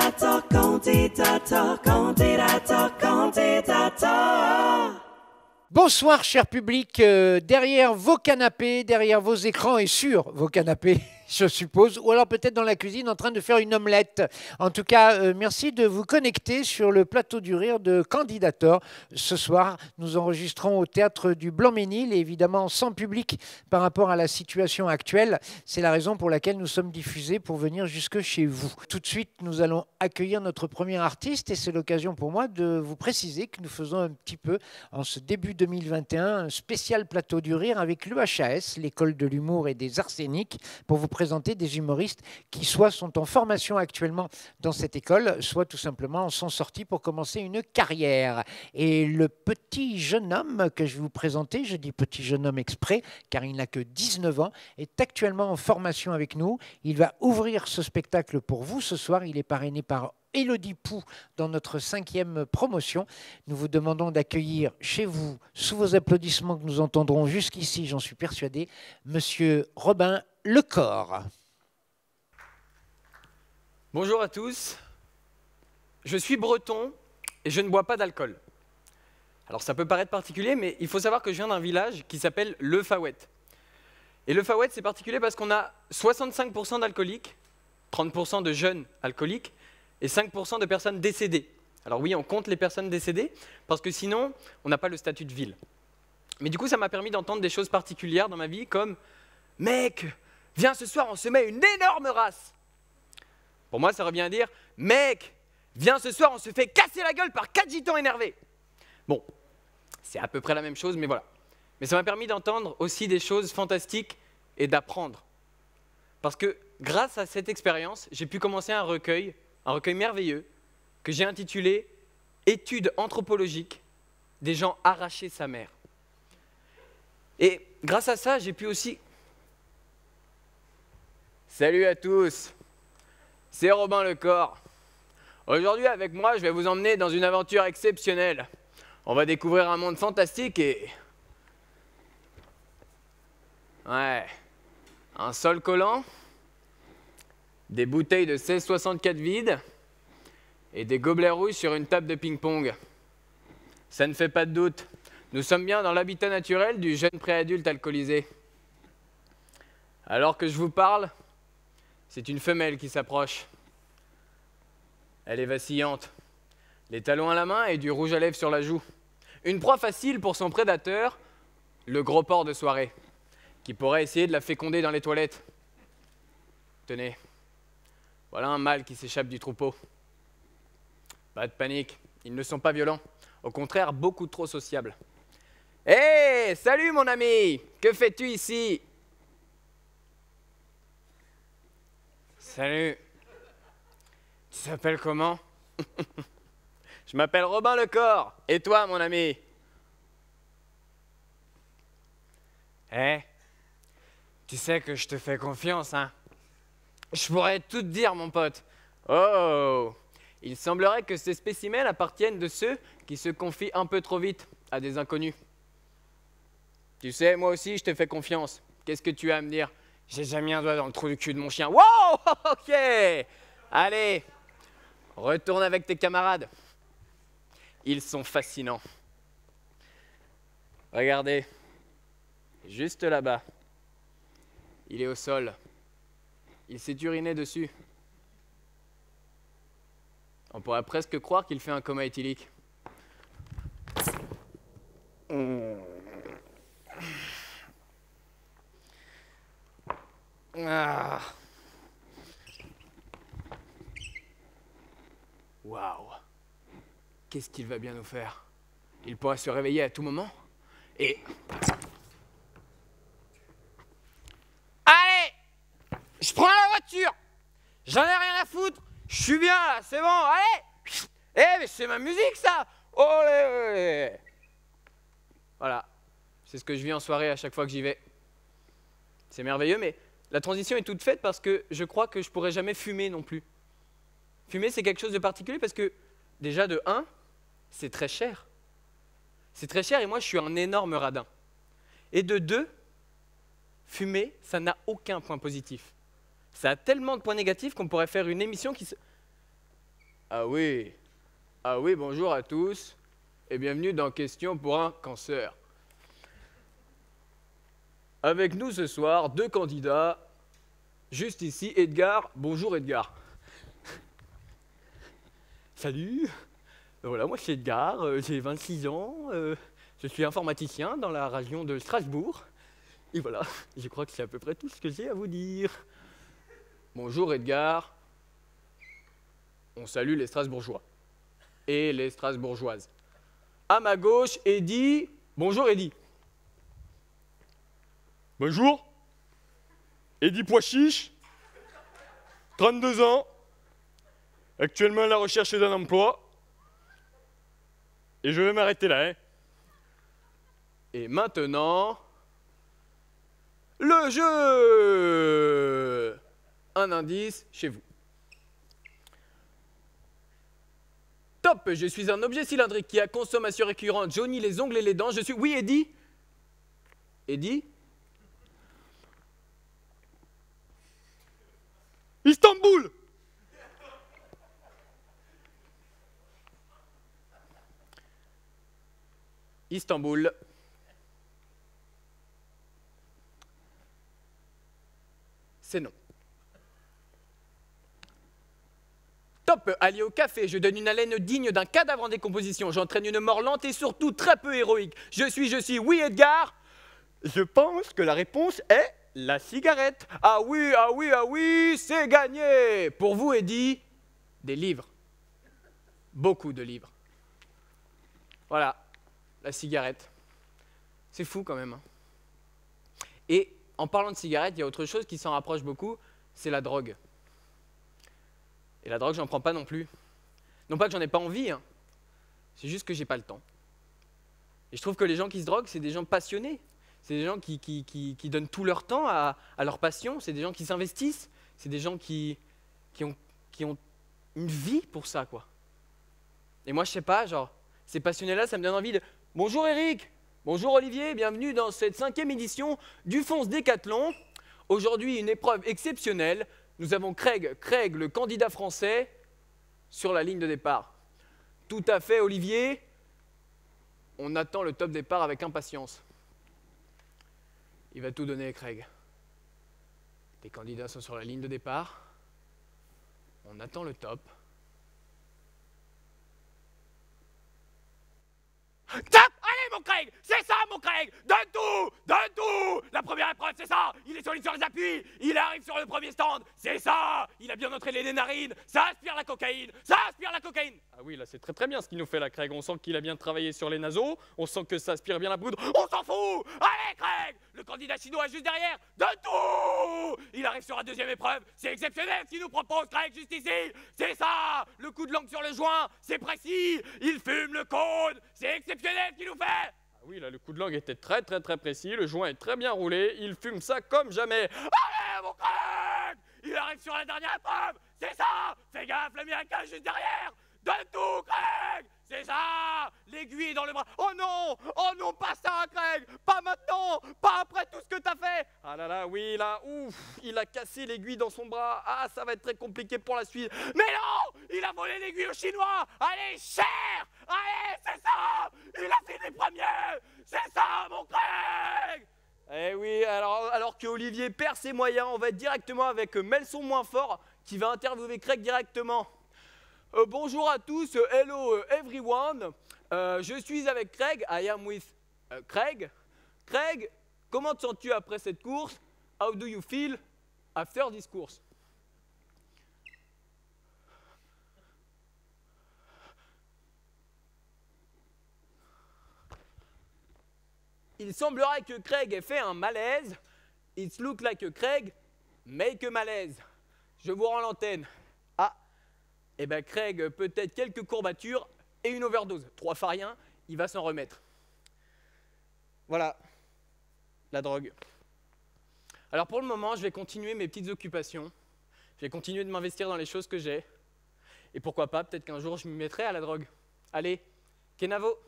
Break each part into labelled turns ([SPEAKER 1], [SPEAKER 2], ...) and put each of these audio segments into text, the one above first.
[SPEAKER 1] Candidato, candidato, candidato, candidato.
[SPEAKER 2] Bonsoir cher public, derrière vos canapés, derrière vos écrans et sur vos canapés, je suppose, ou alors peut-être dans la cuisine en train de faire une omelette. En tout cas, merci de vous connecter sur le plateau du rire de Candidator. Ce soir, nous enregistrons au théâtre du Blanc-Ménil et évidemment sans public par rapport à la situation actuelle. C'est la raison pour laquelle nous sommes diffusés pour venir jusque chez vous. Tout de suite, nous allons accueillir notre premier artiste et c'est l'occasion pour moi de vous préciser que nous faisons un petit peu en ce début 2021 un spécial plateau du rire avec l'EHAS, l'école de l'humour et des arséniques, pour vous présenter des humoristes qui soit sont en formation actuellement dans cette école, soit tout simplement sont sortis pour commencer une carrière. Et le petit jeune homme que je vais vous présenter, je dis petit jeune homme exprès, car il n'a que 19 ans, est actuellement en formation avec nous. Il va ouvrir ce spectacle pour vous ce soir. Il est parrainé par Élodie Pou dans notre 5e promotion. Nous vous demandons d'accueillir chez vous, sous vos applaudissements que nous entendrons jusqu'ici, j'en suis persuadé, Monsieur Robin Lecor.
[SPEAKER 3] Bonjour à tous, je suis breton et je ne bois pas d'alcool. Alors ça peut paraître particulier, mais il faut savoir que je viens d'un village qui s'appelle Le Faouette. Et Le Faouette, c'est particulier parce qu'on a 65% d'alcooliques, 30% de jeunes alcooliques, et 5% de personnes décédées. Alors oui, on compte les personnes décédées, parce que sinon, on n'a pas le statut de ville. Mais du coup, ça m'a permis d'entendre des choses particulières dans ma vie, comme « Mec, viens ce soir, on se met une énorme race !» Pour moi, ça revient à dire « Mec, viens ce soir, on se fait casser la gueule par 4 gitans énervés !» Bon, c'est à peu près la même chose, mais voilà. Mais ça m'a permis d'entendre aussi des choses fantastiques et d'apprendre. Parce que grâce à cette expérience, j'ai pu commencer un recueil merveilleux que j'ai intitulé « Études anthropologiques des gens arrachés sa mère ». Et grâce à ça, j'ai pu aussi... Salut à tous, c'est Robin Lecor. Aujourd'hui, avec moi, je vais vous emmener dans une aventure exceptionnelle. On va découvrir un monde fantastique et... Ouais, un sol collant, des bouteilles de 1664 vides et des gobelets rouges sur une table de ping-pong. Ça ne fait pas de doute, nous sommes bien dans l'habitat naturel du jeune préadulte alcoolisé. Alors que je vous parle, c'est une femelle qui s'approche. Elle est vacillante, les talons à la main et du rouge à lèvres sur la joue. Une proie facile pour son prédateur, le gros porc de soirée, qui pourrait essayer de la féconder dans les toilettes. Tenez. Voilà un mâle qui s'échappe du troupeau. Pas de panique, ils ne sont pas violents. Au contraire, beaucoup trop sociables. Hé, hey, salut mon ami! Que fais-tu ici? Salut. Tu t'appelles comment? Je m'appelle Robin Lecor. Et toi, mon ami? Eh, tu sais que je te fais confiance, hein? Je pourrais tout te dire, mon pote. Oh! Il semblerait que ces spécimens appartiennent de ceux qui se confient un peu trop vite à des inconnus. Tu sais, moi aussi, je te fais confiance. Qu'est-ce que tu as à me dire? J'ai déjà mis un doigt dans le trou du cul de mon chien. Wow! Ok! Allez, retourne avec tes camarades. Ils sont fascinants. Regardez, juste là-bas. Il est au sol. Il s'est uriné dessus. On pourrait presque croire qu'il fait un coma éthylique. Ah. Waouh. Qu'est-ce qu'il va bien nous faire? Il pourra se réveiller à tout moment. Et... Allez! Je prends la voiture! J'en ai rien à foutre! Je suis bien là, c'est bon, allez! Eh, mais c'est ma musique ça! Olé! Voilà. C'est ce que je vis en soirée à chaque fois que j'y vais. C'est merveilleux, mais la transition est toute faite parce que je crois que je ne pourrai jamais fumer non plus. Fumer, c'est quelque chose de particulier parce que, déjà de 1, c'est très cher. C'est très cher et moi, je suis un énorme radin. Et de 2, fumer, ça n'a aucun point positif. Ça a tellement de points négatifs qu'on pourrait faire une émission qui se... Ah oui, bonjour à tous et bienvenue dans Question pour un cancer. Avec nous ce soir, 2 candidats. Juste ici, Edgar. Bonjour Edgar. Salut. Voilà, moi c'est Edgar, j'ai 26 ans. Je suis informaticien dans la région de Strasbourg. Et voilà, je crois que c'est à peu près tout ce que j'ai à vous dire. Bonjour Edgar. On salue les Strasbourgeois et les Strasbourgeoises. À ma gauche, Eddy. Bonjour Eddy.
[SPEAKER 4] Bonjour, Eddy Pois-Chiche, 32 ans, actuellement à la recherche d'un emploi, et je vais m'arrêter là. Hein.
[SPEAKER 3] Et maintenant, le jeu. Un indice chez vous. Top, je suis un objet cylindrique qui a consommation récurrente, jaunit les ongles et les dents. Je suis... Oui, Eddy. Eddy.
[SPEAKER 4] Istanbul!
[SPEAKER 3] Istanbul. C'est non. Top, allié au café, je donne une haleine digne d'un cadavre en décomposition. J'entraîne une mort lente et surtout très peu héroïque. Je suis, oui Edgar.
[SPEAKER 4] Je pense que la réponse est la cigarette.
[SPEAKER 3] Ah oui, c'est gagné. Pour vous, Eddy, des livres. Beaucoup de livres. Voilà, la cigarette. C'est fou quand même. Hein. Et en parlant de cigarette, il y a autre chose qui s'en rapproche beaucoup, c'est la drogue. Et la drogue, j'en prends pas non plus. Non pas que j'en ai pas envie, hein. C'est juste que j'ai pas le temps. Et je trouve que les gens qui se droguent, c'est des gens passionnés. C'est des gens qui donnent tout leur temps à leur passion. C'est des gens qui s'investissent. C'est des gens qui ont une vie pour ça, quoi. Et moi, je sais pas, genre, ces passionnés-là, ça me donne envie de... Bonjour Eric, bonjour Olivier, bienvenue dans cette 5e édition du Fonce Décathlon. Aujourd'hui, une épreuve exceptionnelle. Nous avons Craig, le candidat français, sur la ligne de départ. Tout à fait, Olivier. On attend le top départ avec impatience. Il va tout donner, Craig. Les candidats sont sur la ligne de départ. On attend le top. Top! Allez, mon Craig! C'est ça, mon Craig! Donne tout! La première épreuve, c'est ça! Il est solide sur les appuis! Il arrive sur le premier stand! C'est ça! Il a bien entraîné les narines! Ça aspire la cocaïne!
[SPEAKER 4] Ah oui, là c'est très bien ce qu'il nous fait là, Craig. On sent qu'il a bien travaillé sur les naseaux, on sent que ça aspire bien la poudre.
[SPEAKER 3] On s'en fout! Allez, Craig! Le candidat chinois est juste derrière! Donne tout! Il arrive sur la 2e épreuve! C'est exceptionnel ce qu'il nous propose, Craig, juste ici! C'est ça! Le coup de langue sur le joint, c'est précis! Il fume le cône! C'est exceptionnel ce qu'il nous fait!
[SPEAKER 4] Ah oui, là le coup de langue était très précis, le joint est très bien roulé, il fume ça comme jamais.
[SPEAKER 3] Allez, mon Craig! Il arrive sur la dernière épreuve! C'est ça! Fais gaffe, l'américain est juste derrière! Donne tout, Craig! C'est ça! L'aiguille dans le bras. Oh non, pas ça, Craig! Pas maintenant! Pas après tout ce que t'as fait!
[SPEAKER 4] Ah là là, oui, là, ouf, il a cassé l'aiguille dans son bras. Ah, ça va être très compliqué pour la suite.
[SPEAKER 3] Mais non! Il a volé l'aiguille aux Chinois! Allez, cher! Allez, c'est ça! Il a fini premier! C'est ça, mon Craig!
[SPEAKER 4] Eh oui, alors que Olivier perd ses moyens, on va être directement avec Melson moins fort qui va interviewer Craig directement.
[SPEAKER 3] Bonjour à tous, hello everyone. Je suis avec Craig. I am with Craig. Craig, comment te sens-tu après cette course? How do you feel after this course? Il semblerait que Craig ait fait un malaise. It looks like Craig make a malaise. Je vous rends l'antenne. Ah, eh bien Craig, peut-être quelques courbatures et une overdose. 3 fois rien, il va s'en remettre. Voilà, la drogue. Alors pour le moment, je vais continuer mes petites occupations. Je vais continuer de m'investir dans les choses que j'ai. Et pourquoi pas, peut-être qu'un jour, je m'y mettrai à la drogue. Allez, Kenavo.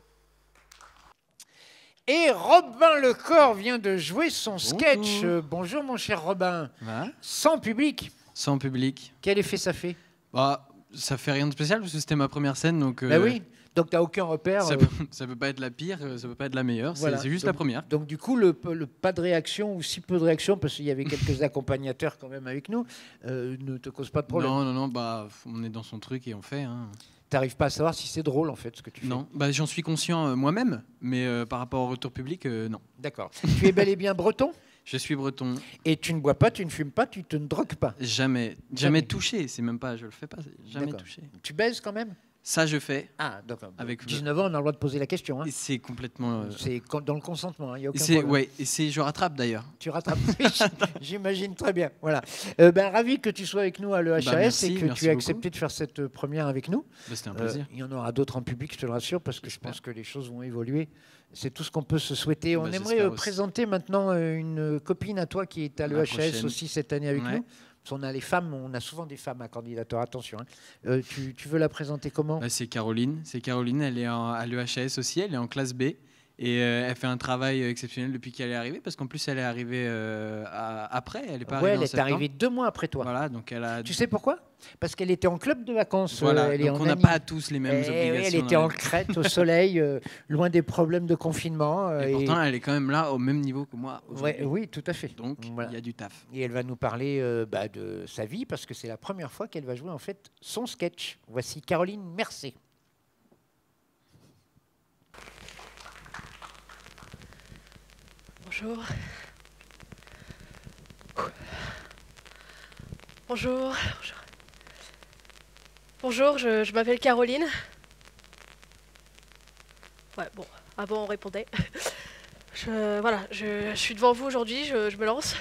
[SPEAKER 2] Et Robin Lecor vient de jouer son sketch. Bonjour mon cher Robin.
[SPEAKER 5] Ouais.
[SPEAKER 2] Sans public.
[SPEAKER 5] Sans public.
[SPEAKER 2] Quel effet ça fait?
[SPEAKER 5] Bah, Ça fait rien de spécial parce que c'était ma première scène, donc.
[SPEAKER 2] Bah oui, donc tu n'as aucun repère.
[SPEAKER 5] Ça peut pas être la pire, ça peut pas être la meilleure,
[SPEAKER 2] Voilà.
[SPEAKER 5] c'est juste
[SPEAKER 2] Donc-
[SPEAKER 5] la première.
[SPEAKER 2] Donc du coup, le pas de réaction ou si peu de réaction, parce qu'il y avait quelques accompagnateurs quand même avec nous, ne te cause pas de problème.
[SPEAKER 5] Non, bah on est dans son truc et on fait. Hein.
[SPEAKER 2] Tu n'arrives pas à savoir si c'est drôle en fait ce que tu fais.
[SPEAKER 5] Non, bah j'en suis conscient moi-même, mais par rapport au retour public, non.
[SPEAKER 2] D'accord. Tu es bel et bien breton
[SPEAKER 5] Je suis breton,
[SPEAKER 2] et tu ne bois pas, tu ne fumes pas, tu te ne drogues pas.
[SPEAKER 5] jamais
[SPEAKER 2] Jamais.
[SPEAKER 5] touché, c'est même pas, je le fais pas, c'est jamais
[SPEAKER 2] D'accord.
[SPEAKER 5] touché.
[SPEAKER 2] Tu baises quand même?
[SPEAKER 5] Ça je fais,
[SPEAKER 2] Ah, d'accord.
[SPEAKER 5] Avec
[SPEAKER 2] 19 ans, on a le droit de poser la question. Hein.
[SPEAKER 5] et c'est complètement.
[SPEAKER 2] C'est dans le consentement, il n'y a aucun
[SPEAKER 5] C'est
[SPEAKER 2] problème.
[SPEAKER 5] ouais, et c'est je rattrape d'ailleurs.
[SPEAKER 2] Tu rattrapes. J'imagine très bien. Voilà. Ravi que tu sois avec nous à l'EHAS
[SPEAKER 5] merci,
[SPEAKER 2] et que
[SPEAKER 5] merci
[SPEAKER 2] tu aies
[SPEAKER 5] beaucoup.
[SPEAKER 2] accepté de faire cette première avec nous.
[SPEAKER 5] Bah, c'était un plaisir.
[SPEAKER 2] Il y en aura d'autres en public, je te le rassure, parce que je
[SPEAKER 5] J'espère.
[SPEAKER 2] pense que les choses vont évoluer. C'est tout ce qu'on peut se souhaiter. On
[SPEAKER 5] Bah,
[SPEAKER 2] aimerait
[SPEAKER 5] j'espère aussi.
[SPEAKER 2] présenter maintenant une copine à toi qui est à
[SPEAKER 5] La
[SPEAKER 2] l'EHAS
[SPEAKER 5] prochaine.
[SPEAKER 2] aussi cette année avec
[SPEAKER 5] Ouais.
[SPEAKER 2] nous. Parce qu'on a les femmes, on a souvent des femmes à candidature, attention. Hein. Tu veux la présenter comment?
[SPEAKER 5] Bah, c'est Caroline, elle est à l'EHAS aussi, elle est en classe B. Et elle fait un travail exceptionnel depuis qu'elle est arrivée, parce qu'en plus elle est arrivée après, elle est pas
[SPEAKER 2] Ouais,
[SPEAKER 5] arrivée
[SPEAKER 2] elle
[SPEAKER 5] en
[SPEAKER 2] est
[SPEAKER 5] septembre.
[SPEAKER 2] arrivée 2 mois après toi.
[SPEAKER 5] Voilà, donc elle a.
[SPEAKER 2] Tu sais pourquoi? Parce qu'elle était en club de vacances.
[SPEAKER 5] Voilà,
[SPEAKER 2] elle est
[SPEAKER 5] donc
[SPEAKER 2] en
[SPEAKER 5] on n'a
[SPEAKER 2] ami.
[SPEAKER 5] pas tous les mêmes
[SPEAKER 2] Eh oui,
[SPEAKER 5] obligations.
[SPEAKER 2] elle était
[SPEAKER 5] dans
[SPEAKER 2] en
[SPEAKER 5] la vie.
[SPEAKER 2] Crète, au soleil, loin des problèmes de confinement.
[SPEAKER 5] Et pourtant, elle est quand même là au même niveau que moi aujourd'hui.
[SPEAKER 2] Oui, tout à fait.
[SPEAKER 5] Donc
[SPEAKER 2] Voilà.
[SPEAKER 5] il y a du taf.
[SPEAKER 2] Et elle va nous parler de sa vie, parce que c'est la première fois qu'elle va jouer en fait son sketch. Voici Caroline Mercé.
[SPEAKER 6] Bonjour. Bonjour. Bonjour. Bonjour, je m'appelle Caroline. Ouais, bon, avant on répondait. Je suis devant vous aujourd'hui, je me lance.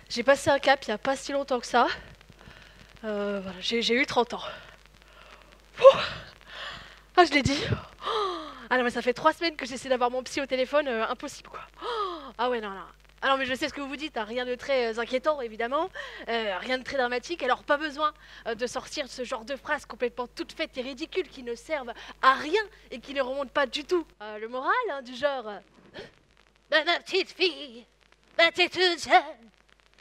[SPEAKER 6] J'ai passé un cap il n'y a pas si longtemps que ça. Voilà, j'ai eu 30 ans. Ouh. Ah, je l'ai dit. Ah non, mais ça fait 3 semaines que j'essaie d'avoir mon psy au téléphone, impossible quoi. Ah ouais, non. Ah non, mais je sais ce que vous dites, hein, rien de très inquiétant évidemment, rien de très dramatique, alors pas besoin de sortir ce genre de phrases complètement toutes faites et ridicules qui ne servent à rien et qui ne remontent pas du tout le moral, hein, du genre ma petite fille, t'es toute jeune,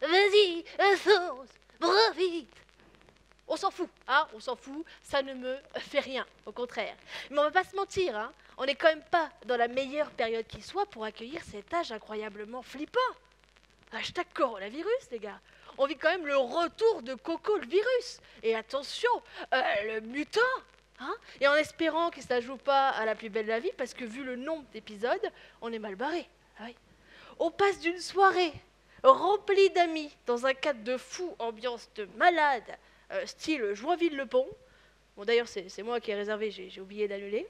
[SPEAKER 6] vas-y, fonce, profite. On s'en fout, hein, on s'en fout, ça ne me fait rien, au contraire. Mais on va pas se mentir, hein, on n'est quand même pas dans la meilleure période qui soit pour accueillir cet âge incroyablement flippant. Hashtag coronavirus, les gars. On vit quand même le retour de Coco le virus. Et attention, le mutant. Hein, et en espérant que ça joue pas à la plus belle de la vie, parce que vu le nombre d'épisodes, on est mal barré. Ah oui. On passe d'une soirée remplie d'amis dans un cadre de fou, ambiance de malade, style Joinville-le-Pont. Bon, d'ailleurs, c'est moi qui ai réservé, j'ai oublié d'annuler.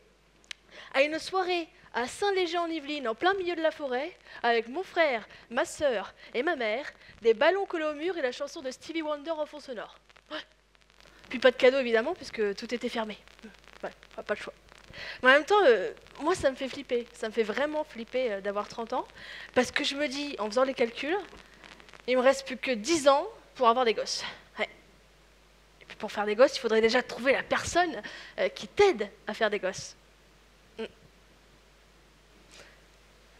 [SPEAKER 6] À une soirée à Saint-Léger-en-Yvelines, en plein milieu de la forêt, avec mon frère, ma sœur et ma mère, des ballons collés au mur et la chanson de Stevie Wonder en fond sonore. Ouais. Puis pas de cadeau, évidemment, puisque tout était fermé. Ouais, pas le choix. Mais en même temps, moi, ça me fait flipper. Ça me fait vraiment flipper d'avoir 30 ans, parce que je me dis, en faisant les calculs, il me reste plus que 10 ans pour avoir des gosses. Ouais. Et puis pour faire des gosses, il faudrait déjà trouver la personne qui t'aide à faire des gosses.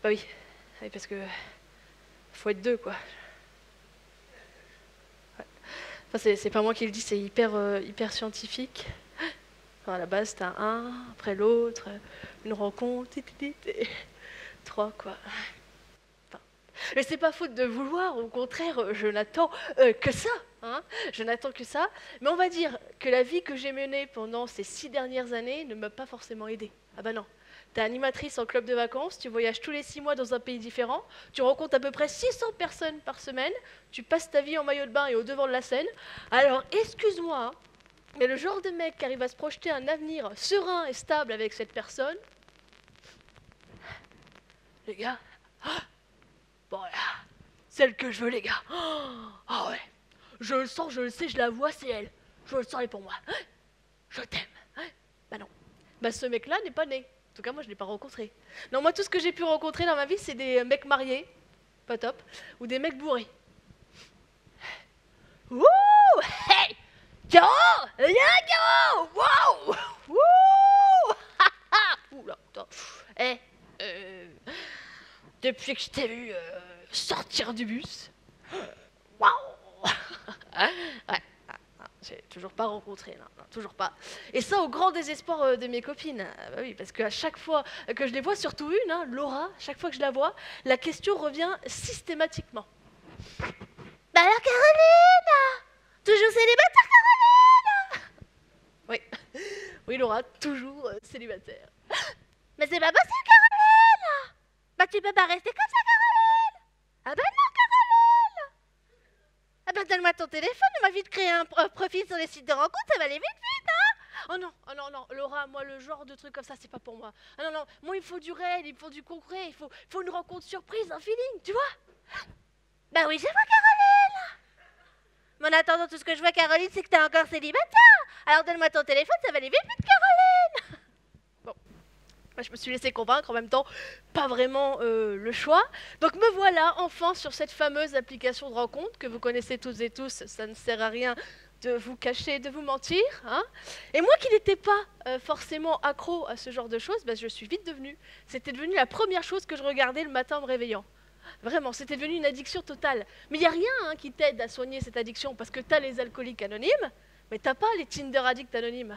[SPEAKER 6] Bah oui, parce que faut être 2, quoi. Ouais. Enfin, c'est pas moi qui le dis, c'est hyper scientifique. Enfin, à la base, t'as un, après l'autre, une rencontre, 3, quoi. Enfin, mais c'est pas faute de vouloir, au contraire, je n'attends que ça. Hein, je n'attends que ça. Mais on va dire que la vie que j'ai menée pendant ces 6 dernières années ne m'a pas forcément aidée. Ah bah non. T'es animatrice en club de vacances, tu voyages tous les 6 mois dans un pays différent, tu rencontres à peu près 600 personnes par semaine, tu passes ta vie en maillot de bain et au devant de la scène. Alors, excuse-moi, hein, mais le genre de mec qui arrive à se projeter un avenir serein et stable avec cette personne, les gars, bon là, celle que je veux, les gars. Ah ouais, je le sens, je le sais, je la vois, c'est elle. Je le sens, elle est pour moi. Je t'aime. Bah non. Bah ce mec-là n'est pas né. En tout cas, moi, je ne l'ai pas rencontré. Non, moi, tout ce que j'ai pu rencontrer dans ma vie, c'est des mecs mariés, pas top, ou des mecs bourrés. Wouh! Hey! Caro! Viens, Caro! Wow! Wouh! Ouh là, attends. Eh, depuis que je t'ai vu sortir du bus, waouh! Ouais, j'ai toujours pas rencontré, non, non, toujours pas. Et ça au grand désespoir de mes copines. Ah bah oui, parce qu'à chaque fois que je les vois, surtout une, hein, Laura, chaque fois que je la vois, la question revient systématiquement. Bah alors Caroline, toujours célibataire Caroline? Oui, oui Laura, toujours célibataire. Mais c'est pas possible Caroline. Bah tu peux pas rester comme ça Caroline. Ah bah non Caroline. Ah bah donne-moi ton téléphone, on m'a vite créé un profil sur les sites de rencontres, ça va aller vite vite hein. Oh non, Laura, moi le genre de truc comme ça c'est pas pour moi. Ah non, non, moi il me faut du réel, il me faut du concret, il faut une rencontre surprise, un feeling, tu vois. Bah oui, je vois Caroline. Mais en attendant, tout ce que je vois Caroline, c'est que t'es encore célibataire. Alors donne-moi ton téléphone, ça va aller vite vite Caroline. Bon, moi, je me suis laissée convaincre, en même temps, pas vraiment le choix. Donc me voilà enfin sur cette fameuse application de rencontre que vous connaissez toutes et tous, ça ne sert à rien de vous cacher, de vous mentir. Hein. Et moi qui n'étais pas forcément accro à ce genre de choses, bah, je suis vite devenue. C'était devenu la première chose que je regardais le matin en me réveillant. Vraiment, c'était devenu une addiction totale. Mais il n'y a rien hein, qui t'aide à soigner cette addiction, parce que tu as les alcooliques anonymes, mais tu n'as pas les Tinder addicts anonymes.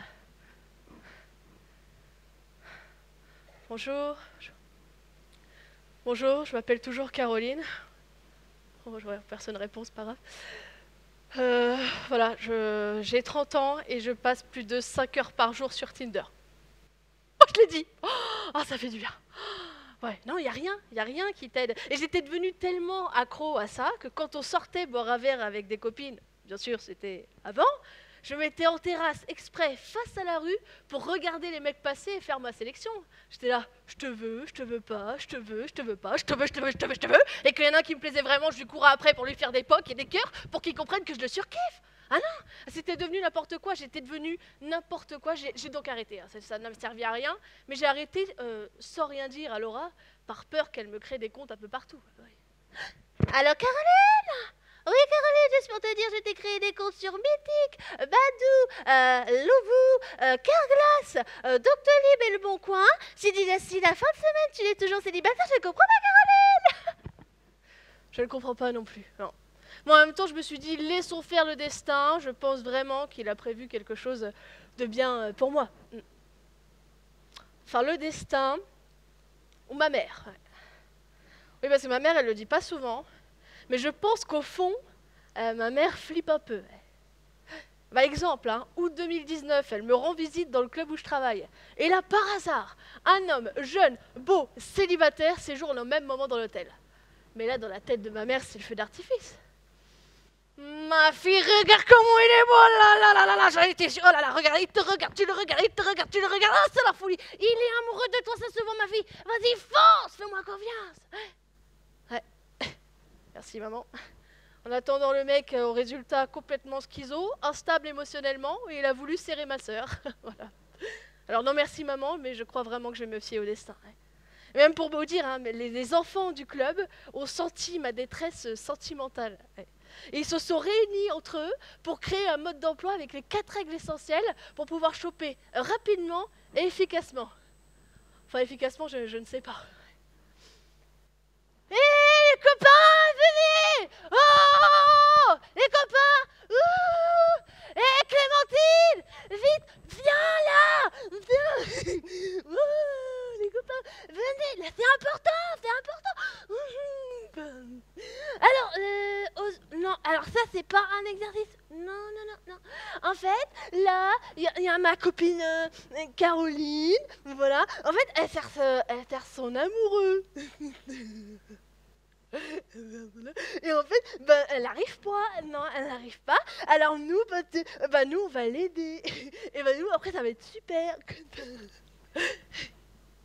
[SPEAKER 6] Bonjour. Bonjour, je m'appelle toujours Caroline. Oh, personne ne répond, c'est pas grave. Voilà, j'ai 30 ans et je passe plus de 5 heures par jour sur Tinder. Oh, je l'ai dit. Oh, ça fait du bien. Ouais, non, il n'y a rien qui t'aide. Et j'étais devenue tellement accro à ça que quand on sortait boire un verre avec des copines, bien sûr c'était avant, je me mettais en terrasse exprès face à la rue pour regarder les mecs passer et faire ma sélection. J'étais là, je te veux pas, je te veux pas, je te veux. Et qu'il y en a un qui me plaisait vraiment, je lui courais après pour lui faire des pocs et des cœurs pour qu'il comprenne que je le surkiffe. Ah non, c'était devenu n'importe quoi, j'étais devenue n'importe quoi, j'ai donc arrêté, hein. Ça ne me servait à rien, mais j'ai arrêté sans rien dire à Laura, par peur qu'elle me crée des comptes un peu partout. Oui. Alors Caroline? Oui Caroline, juste pour te dire, je t'ai créé des comptes sur Mythique, Badou, Loubou, Carglass, Doctolib et Le Bon Coin. Si d'ici la fin de semaine tu es toujours célibataire, je ne comprends pas Caroline. Je ne comprends pas non plus, non. Moi, en même temps, je me suis dit, laissons faire le destin. Je pense vraiment qu'il a prévu quelque chose de bien pour moi. Enfin, le destin, ou ma mère. Oui, parce que ma mère, elle ne le dit pas souvent. Mais je pense qu'au fond, ma mère flippe un peu. Par exemple, hein, août 2019, elle me rend visite dans le club où je travaille. Et là, par hasard, un homme jeune, beau, célibataire séjourne au même moment dans l'hôtel. Mais là, dans la tête de ma mère, c'est le feu d'artifice. Ma fille, regarde comment il est beau, là, j'en étais sûre, oh là là, regarde, il te regarde, tu le regardes, ah, c'est la folie, il est amoureux de toi, ça se voit, ma fille, vas-y, fonce, fais-moi confiance. Ouais. Merci, maman. En attendant, le mec, au résultat complètement schizo, instable émotionnellement, et il a voulu serrer ma sœur. Voilà. Alors non, merci, maman, mais je crois vraiment que je vais me fier au destin. Et même pour vous dire, hein, les enfants du club ont senti ma détresse sentimentale. Et ils se sont réunis entre eux pour créer un mode d'emploi avec les 4 règles essentielles pour pouvoir choper rapidement et efficacement. Enfin, efficacement, je ne sais pas. Hé, les copains, venez! Oh! Les copains! Ouh! Hé, Clémentine! Vite, viens là! Viens! Oh, les copains, venez! Là, c'est important! Alors, non, alors ça, c'est pas un exercice. Non. En fait, là, il y a ma copine Caroline, voilà. En fait, elle cherche son amoureux. Et en fait, elle n'arrive pas. Non, elle n'arrive pas. Alors nous, nous, on va l'aider. Et nous, après, ça va être super.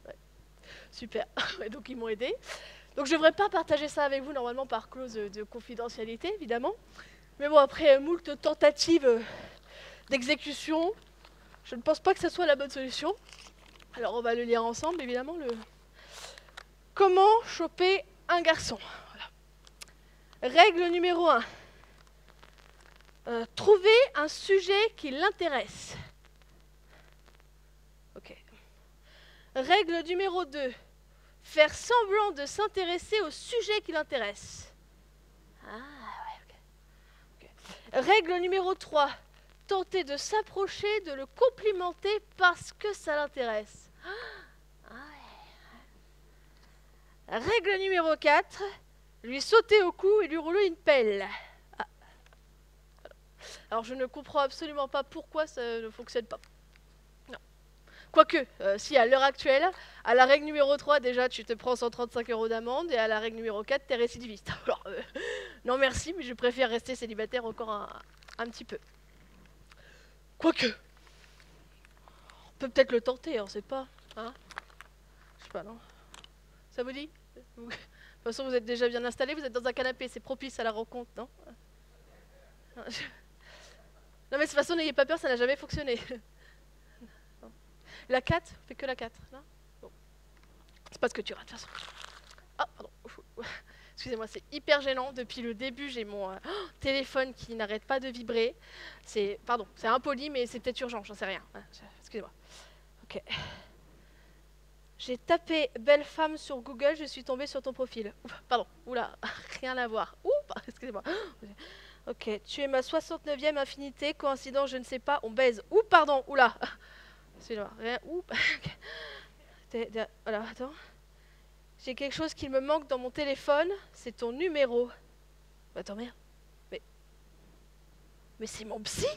[SPEAKER 6] Ouais. Super. Ouais, donc, ils m'ont aidé. Donc, je ne devrais pas partager ça avec vous, normalement, par clause de confidentialité, évidemment. Mais bon, après moult tentatives d'exécution, je ne pense pas que ce soit la bonne solution. Alors, on va le lire ensemble, évidemment. Comment choper un garçon? Voilà. Règle numéro 1. Trouver un sujet qui l'intéresse. Ok. Règle numéro 2. Faire semblant de s'intéresser au sujet qui l'intéresse. Ah, ouais, ok. Règle numéro 3. tenter de s'approcher, de le complimenter parce que ça l'intéresse. Ah ouais. Règle numéro 4, lui sauter au cou et lui rouler une pelle. Ah. Alors je ne comprends absolument pas pourquoi ça ne fonctionne pas. Non. Quoique, si à l'heure actuelle, à la règle numéro 3, déjà tu te prends 135 € d'amende et à la règle numéro 4, t'es récidiviste. Alors, non merci, mais je préfère rester célibataire encore un petit peu. Quoique, on peut peut-être le tenter, on sait pas. Hein, je sais pas, non. Ça vous dit? De toute façon, vous êtes déjà bien installé, vous êtes dans un canapé, c'est propice à la rencontre, non? Non, mais de toute façon, n'ayez pas peur, ça n'a jamais fonctionné. Non. La 4, on fait que la 4, non? Bon. C'est pas ce que tu rates, de toute façon. Ah, pardon. Excusez-moi, c'est hyper gênant. Depuis le début, j'ai mon téléphone qui n'arrête pas de vibrer. Pardon, c'est impoli, mais c'est peut-être urgent, j'en sais rien. Excusez-moi. Ok. J'ai tapé belle femme sur Google, je suis tombée sur ton profil. Pardon, oula, rien à voir. Excusez-moi. Ok, tu es ma 69e infinité, coïncidence, je ne sais pas, on baise. Pardon, oula. Excusez-moi, rien. Voilà, attends. J'ai quelque chose qui me manque dans mon téléphone, c'est ton numéro. Attends, merde. Mais c'est mon psy?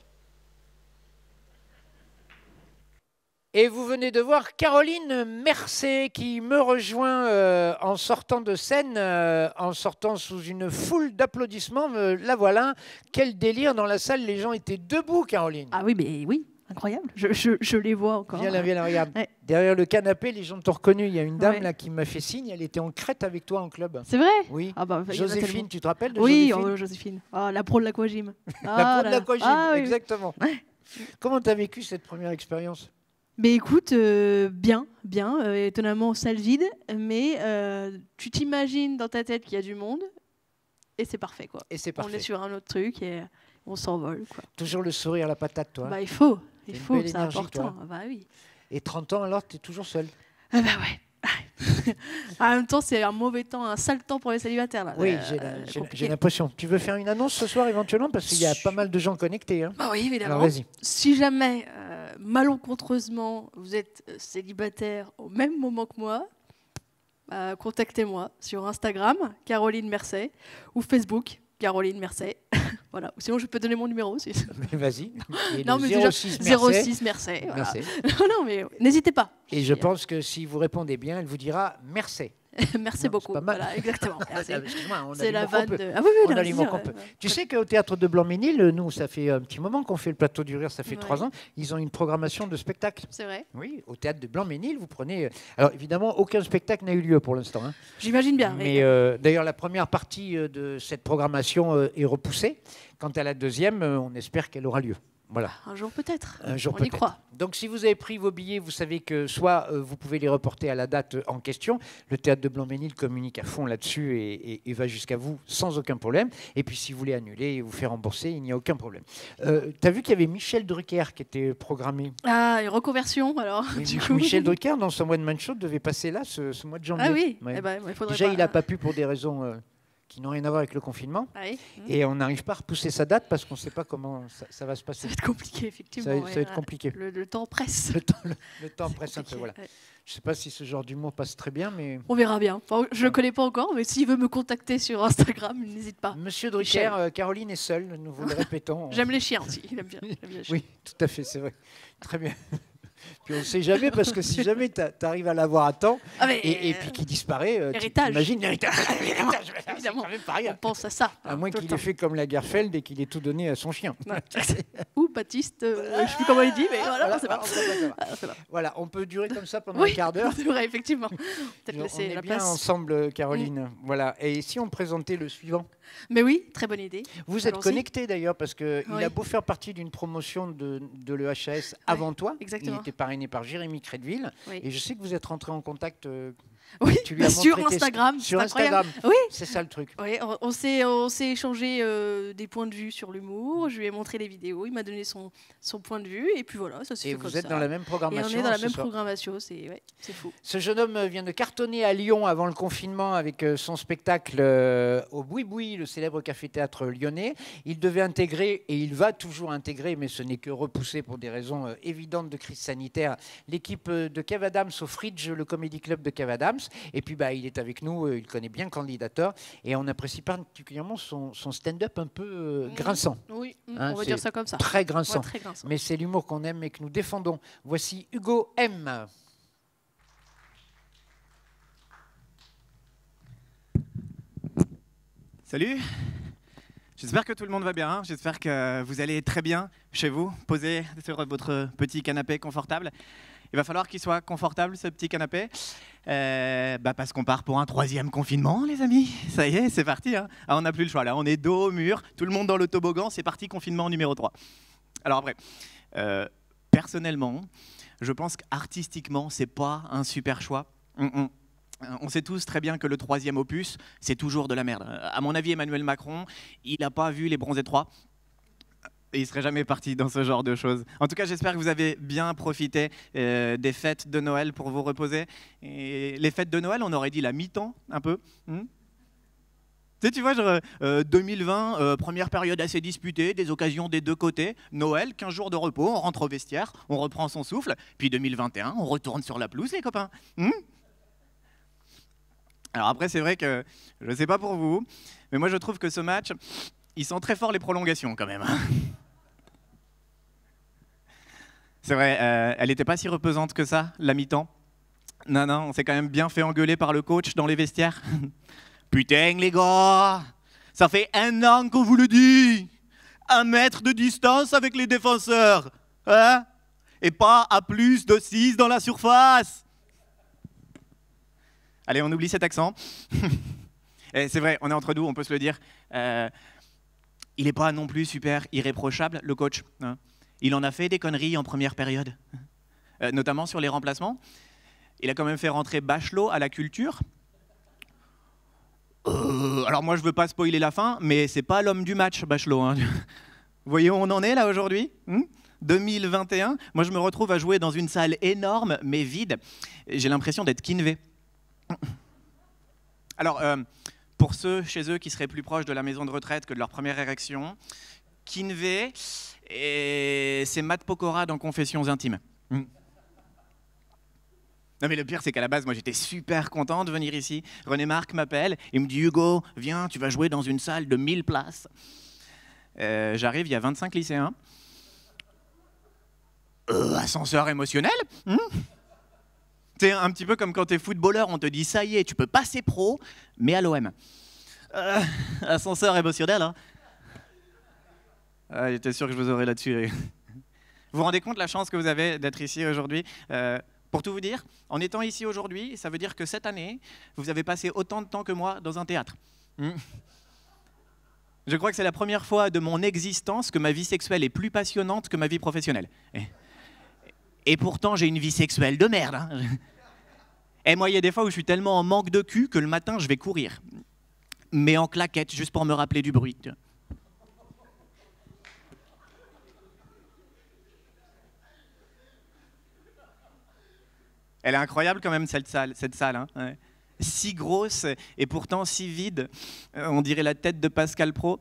[SPEAKER 2] Et vous venez de voir Caroline Mercé qui me rejoint en sortant de scène, en sortant sous une foule d'applaudissements. La voilà. Quel délire dans la salle, les gens étaient debout, Caroline.
[SPEAKER 7] Ah oui, mais oui. Incroyable, je les vois encore.
[SPEAKER 2] Viens là, regarde. Ouais. Derrière le canapé, les gens t'ont reconnu. Il y a une dame là qui m'a fait signe, elle était en Crète avec toi en club.
[SPEAKER 7] C'est vrai?
[SPEAKER 2] Oui.
[SPEAKER 7] Ah bah,
[SPEAKER 2] Joséphine, tu te rappelles de
[SPEAKER 7] oui,
[SPEAKER 2] Joséphine?
[SPEAKER 7] Joséphine. Ah, la pro de l'aquagym.
[SPEAKER 2] La pro de l'aquagym,
[SPEAKER 7] oui.
[SPEAKER 2] exactement. Ouais. Comment tu as vécu cette première expérience?
[SPEAKER 7] Mais écoute, bien, étonnamment salle vide, mais tu t'imagines dans ta tête qu'il y a du monde, et c'est parfait, quoi.
[SPEAKER 2] Et c'est parfait.
[SPEAKER 7] On est sur un autre truc et on s'envole, quoi.
[SPEAKER 2] Toujours le sourire à la patate, toi.
[SPEAKER 7] Bah il faut, c'est
[SPEAKER 2] énergie,
[SPEAKER 7] important.
[SPEAKER 2] toi.
[SPEAKER 7] Bah oui.
[SPEAKER 2] Et 30 ans alors, tu es toujours seule?
[SPEAKER 7] Ah bah ouais. En même temps, c'est un mauvais temps, un sale temps pour les célibataires. Là.
[SPEAKER 2] Oui, j'ai l'impression. Tu veux faire une annonce ce soir éventuellement? Parce qu'il y a pas mal de gens connectés. Hein.
[SPEAKER 7] Bah oui, évidemment.
[SPEAKER 2] Alors, vas-y.
[SPEAKER 7] Si jamais, malencontreusement, vous êtes célibataire au même moment que moi, contactez-moi sur Instagram, Caroline Mercé, ou Facebook, Caroline Mercé. Voilà. Sinon, je peux donner mon numéro aussi.
[SPEAKER 2] Mais vas-y.
[SPEAKER 7] Non, mais
[SPEAKER 2] 06
[SPEAKER 7] déjà,
[SPEAKER 2] Mercé.
[SPEAKER 7] 06 Mercé. Voilà.
[SPEAKER 2] Non,
[SPEAKER 7] mais n'hésitez pas.
[SPEAKER 2] Et je pense que si vous répondez bien, elle vous dira merci.
[SPEAKER 7] Merci beaucoup.
[SPEAKER 2] Pas mal.
[SPEAKER 7] Voilà, exactement.
[SPEAKER 2] Excuse-moi,
[SPEAKER 7] c'est la vanne de...
[SPEAKER 2] Ah oui, on a l'humour qu'on peut. Tu sais qu'au Théâtre de Blanc-Ménil, nous, ça fait un petit moment qu'on fait le Plateau du Rire, ça fait 3 ans, ils ont une programmation de spectacle.
[SPEAKER 7] C'est vrai?
[SPEAKER 2] Oui, au Théâtre de Blanc-Ménil, vous prenez... Alors évidemment, aucun spectacle n'a eu lieu pour l'instant. Hein.
[SPEAKER 7] J'imagine bien.
[SPEAKER 2] Mais d'ailleurs, la première partie de cette programmation est repoussée. Quant à la deuxième, on espère qu'elle aura lieu. Voilà.
[SPEAKER 7] Un jour peut-être.
[SPEAKER 2] Un jour
[SPEAKER 7] on
[SPEAKER 2] peut-être.
[SPEAKER 7] y croit.
[SPEAKER 2] Donc si vous avez pris vos billets, vous savez que soit vous pouvez les reporter à la date en question. Le Théâtre de Blanc-Ménil communique à fond là-dessus et va jusqu'à vous sans aucun problème. Et puis si vous voulez annuler et vous faire rembourser, il n'y a aucun problème. Tu as vu qu'il y avait Michel Drucker qui était programmé.
[SPEAKER 7] Ah, une reconversion alors.
[SPEAKER 2] Oui, du coup, Michel Drucker, dans son One Man Show, devait passer là ce mois de janvier.
[SPEAKER 7] Ah oui,
[SPEAKER 2] ouais.
[SPEAKER 7] Eh ben,
[SPEAKER 2] Déjà, il n'a pas pu pour des raisons... qui n'ont rien à voir avec le confinement.
[SPEAKER 7] Ah oui.
[SPEAKER 2] Et on n'arrive pas à repousser sa date parce qu'on ne sait pas comment ça va se passer.
[SPEAKER 7] Ça va être compliqué, effectivement.
[SPEAKER 2] Ça va être compliqué.
[SPEAKER 7] Le temps presse.
[SPEAKER 2] Le temps presse un peu, voilà.
[SPEAKER 7] Ouais.
[SPEAKER 2] Je ne sais pas si ce genre d'humour passe très bien, mais...
[SPEAKER 7] On verra bien. Enfin, je ne le connais pas encore, mais s'il veut me contacter sur Instagram, n'hésite pas.
[SPEAKER 2] Monsieur Drucker, Caroline est seule, nous vous le répétons.
[SPEAKER 7] J'aime les chiens aussi, il aime bien les chiens.
[SPEAKER 2] Oui, tout à fait, c'est vrai. Très bien. Puis on ne sait jamais, parce que si jamais tu arrives à l'avoir à temps, et puis qu'il disparaît,
[SPEAKER 7] héritage.
[SPEAKER 2] l'héritage.
[SPEAKER 7] Évidemment,
[SPEAKER 2] quand même pas rien.
[SPEAKER 7] on pense à ça.
[SPEAKER 2] À moins qu'il ait fait comme Lagerfeld et qu'il ait tout donné à son chien.
[SPEAKER 7] Ou Baptiste, je ne sais plus comment il dit, mais voilà, c'est pas.
[SPEAKER 2] Voilà, on peut durer comme ça pendant un quart d'heure.
[SPEAKER 7] C'est vrai, effectivement. Peut-être laisser la place.
[SPEAKER 2] On est bien ensemble, Caroline. Voilà. Et si on présentait le suivant?
[SPEAKER 7] Mais oui, très bonne idée.
[SPEAKER 2] Vous êtes connecté d'ailleurs, parce qu'il a beau faire partie d'une promotion de l'EHAS avant toi.
[SPEAKER 7] Exactement.
[SPEAKER 2] Il était parrainé par Jérémy Crédville.
[SPEAKER 7] Oui.
[SPEAKER 2] Et je sais que vous êtes rentré en contact
[SPEAKER 7] Oui,
[SPEAKER 2] Tu lui as
[SPEAKER 7] sur
[SPEAKER 2] montré tes-
[SPEAKER 7] Instagram.
[SPEAKER 2] Sur
[SPEAKER 7] c'est incroyable.
[SPEAKER 2] Instagram.
[SPEAKER 7] Oui.
[SPEAKER 2] C'est ça le truc.
[SPEAKER 7] Oui, on s'est échangé des points de vue sur l'humour. Je lui ai montré les vidéos. Il m'a donné son point de vue. Et puis voilà, ça s'est
[SPEAKER 2] Et
[SPEAKER 7] fait comme
[SPEAKER 2] vous êtes
[SPEAKER 7] ça.
[SPEAKER 2] dans la même
[SPEAKER 7] Et
[SPEAKER 2] programmation.
[SPEAKER 7] on est dans la
[SPEAKER 2] ce
[SPEAKER 7] même
[SPEAKER 2] soir.
[SPEAKER 7] programmation. C'est fou.
[SPEAKER 2] Ce jeune homme vient de cartonner à Lyon avant le confinement avec son spectacle au Boui Boui, le célèbre café-théâtre lyonnais. Il devait intégrer, et il va toujours intégrer, mais ce n'est que repoussé pour des raisons évidentes de crise sanitaire, l'équipe de Kev Adams au Fridge, le Comedy Club de Kev Adams. Et puis il est avec nous, il connaît bien le candidateur, et on apprécie particulièrement son stand-up un peu grinçant.
[SPEAKER 7] Oui,
[SPEAKER 2] Hein,
[SPEAKER 7] on va
[SPEAKER 2] c'est
[SPEAKER 7] dire ça comme ça.
[SPEAKER 2] Très grinçant.
[SPEAKER 7] Ouais, très grinçant.
[SPEAKER 2] Mais c'est l'humour qu'on aime et que nous défendons. Voici Hugo M.
[SPEAKER 8] Salut, j'espère que tout le monde va bien, j'espère que vous allez très bien chez vous, posé sur votre petit canapé confortable. Il va falloir qu'il soit confortable ce petit canapé, parce qu'on part pour un 3e confinement les amis, ça y est, c'est parti. Hein. Ah, on n'a plus le choix là, on est dos au mur, tout le monde dans le toboggan, c'est parti, confinement numéro 3. Alors après, personnellement, je pense qu'artistiquement, c'est pas un super choix. On sait tous très bien que le 3e opus, c'est toujours de la merde. À mon avis, Emmanuel Macron, il n'a pas vu Les Bronzés 3. Et il ne serait jamais parti dans ce genre de choses. En tout cas, j'espère que vous avez bien profité des fêtes de Noël pour vous reposer. Et les fêtes de Noël, on aurait dit la mi-temps, un peu. Tu vois, genre, 2020, première période assez disputée, des occasions des deux côtés. Noël, 15 jours de repos, on rentre au vestiaire, on reprend son souffle. Puis 2021, on retourne sur la pelouse, les copains. Alors après, c'est vrai que, je ne sais pas pour vous, mais moi je trouve que ce match, il sent très fort les prolongations quand même. C'est vrai, elle n'était pas si reposante que ça, la mi-temps. Non, on s'est quand même bien fait engueuler par le coach dans les vestiaires. Putain les gars, ça fait 1 an qu'on vous le dit. 1 mètre de distance avec les défenseurs. Hein? Et pas à plus de 6 dans la surface. Allez, on oublie cet accent. Et c'est vrai, on est entre nous, on peut se le dire. Il n'est pas non plus super irréprochable, le coach. Hein. Il en a fait des conneries en première période, notamment sur les remplacements. Il a quand même fait rentrer Bachelot à la culture. Alors moi, je ne veux pas spoiler la fin, mais c'est pas l'homme du match, Bachelot. Hein. Vous voyez où on en est là aujourd'hui 2021. Moi, je me retrouve à jouer dans une salle énorme, mais vide. J'ai l'impression d'être Kinvey. Alors, pour ceux chez eux qui seraient plus proches de la maison de retraite que de leur première érection, Kinvey, c'est Matt Pokora dans Confessions intimes. Non mais le pire, c'est qu'à la base, moi j'étais super content de venir ici. René Marc m'appelle, il me dit « Hugo, viens, tu vas jouer dans une salle de 1000 places. » J'arrive, il y a 25 lycéens. Ascenseur émotionnel C'est un petit peu comme quand tu es footballeur, on te dit ça y est, tu peux passer pro, mais à l'OM. Ascenseur émotionnel, hein. J'étais sûr que je vous aurais là-dessus. Vous vous rendez compte la chance que vous avez d'être ici aujourd'hui Pour tout vous dire, en étant ici aujourd'hui, ça veut dire que cette année, vous avez passé autant de temps que moi dans un théâtre. Je crois que c'est la première fois de mon existence que ma vie sexuelle est plus passionnante que ma vie professionnelle. Et pourtant, j'ai une vie sexuelle de merde. Hein. Et moi, il y a des fois où je suis tellement en manque de cul que le matin, je vais courir. Mais en claquette, juste pour me rappeler du bruit. Elle est incroyable quand même, cette salle. Hein. Ouais. Si grosse et pourtant si vide. On dirait la tête de Pascal Pro.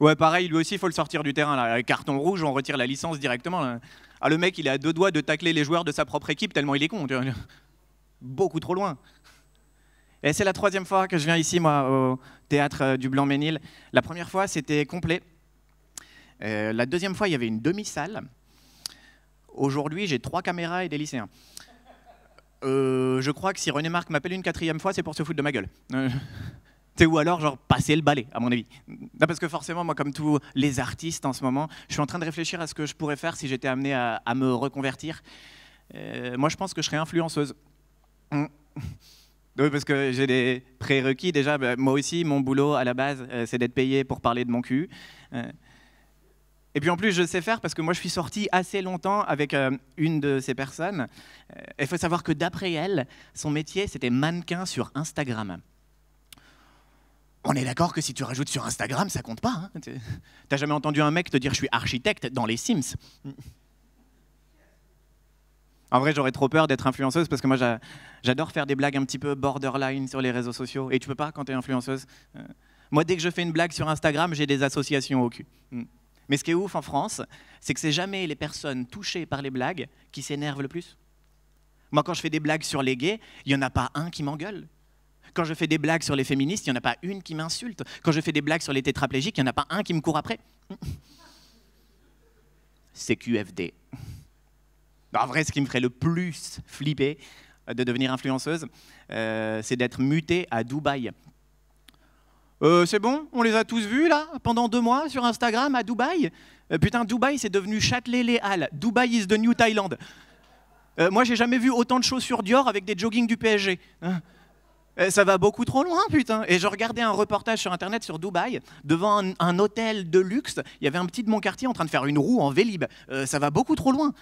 [SPEAKER 8] Ouais, pareil, lui aussi, il faut le sortir du terrain. Là. Carton rouge, on retire la licence directement. Là. Ah, le mec, il est à 2 doigts de tacler les joueurs de sa propre équipe tellement il est con. Tu vois. Beaucoup trop loin. Et c'est la 3e fois que je viens ici, moi, au théâtre du Blanc-Ménil. La première fois, c'était complet. La 2e fois, il y avait une demi-salle. Aujourd'hui, j'ai 3 caméras et des lycéens. Je crois que si René Marc m'appelle une 4e fois, c'est pour se foutre de ma gueule. Ou alors, genre, passer le balai, à mon avis. Non, parce que forcément, moi, comme tous les artistes en ce moment, je suis en train de réfléchir à ce que je pourrais faire si j'étais amené à me reconvertir. Moi, je pense que je serais influenceuse. Oui, parce que j'ai des prérequis. Déjà, moi aussi, mon boulot, à la base, c'est d'être payé pour parler de mon cul. Et puis en plus, je sais faire parce que moi, je suis sorti assez longtemps avec une de ces personnes. Il faut savoir que d'après elle, son métier, c'était mannequin sur Instagram. On est d'accord que si tu rajoutes sur Instagram, ça compte pas. Hein. T'as jamais entendu un mec te dire « je suis architecte » dans les Sims? En vrai, j'aurais trop peur d'être influenceuse parce que moi, j'adore faire des blagues un petit peu borderline sur les réseaux sociaux. Et tu peux pas quand tu es influenceuse. Moi, dès que je fais une blague sur Instagram, j'ai des associations au cul. Mais ce qui est ouf en France, c'est que c'est jamais les personnes touchées par les blagues qui s'énervent le plus. Moi, quand je fais des blagues sur les gays, il n'y en a pas un qui m'engueule. Quand je fais des blagues sur les féministes, il n'y en a pas une qui m'insulte. Quand je fais des blagues sur les tétraplégiques, il n'y en a pas un qui me court après. C'est QFD. En vrai, ce qui me ferait le plus flipper de devenir influenceuse, c'est d'être mutée à Dubaï. C'est bon, on les a tous vus là, pendant 2 mois sur Instagram à Dubaï. Putain, Dubaï, c'est devenu Châtelet-Les-Halles. Dubaï is the new Thailand. Moi, j'ai jamais vu autant de chaussures Dior avec des joggings du PSG. Ça va beaucoup trop loin, putain. Et je regardais un reportage sur Internet sur Dubaï, devant un hôtel de luxe. Il y avait un petit de mon quartier en train de faire une roue en Vélib. Ça va beaucoup trop loin.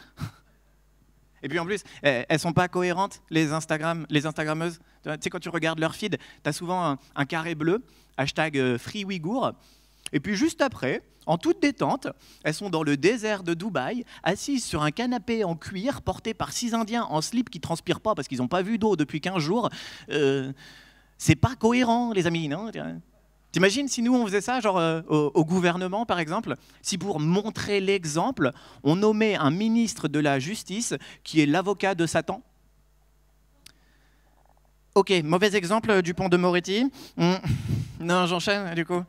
[SPEAKER 8] Et puis en plus, elles sont pas cohérentes, les Instagrammeuses. Tu sais, quand tu regardes leur feed, tu as souvent un carré bleu, hashtag Free Ouïghour. Et puis juste après, en toute détente, elles sont dans le désert de Dubaï, assises sur un canapé en cuir, porté par 6 Indiens en slip qui transpirent pas parce qu'ils n'ont pas vu d'eau depuis 15 jours. C'est pas cohérent, les amis, non? T'imagines si nous, on faisait ça, genre au gouvernement, par exemple, si pour montrer l'exemple, on nommait un ministre de la Justice qui est l'avocat de Satan? Ok, mauvais exemple du pont de Moretti. Non, j'enchaîne, du coup.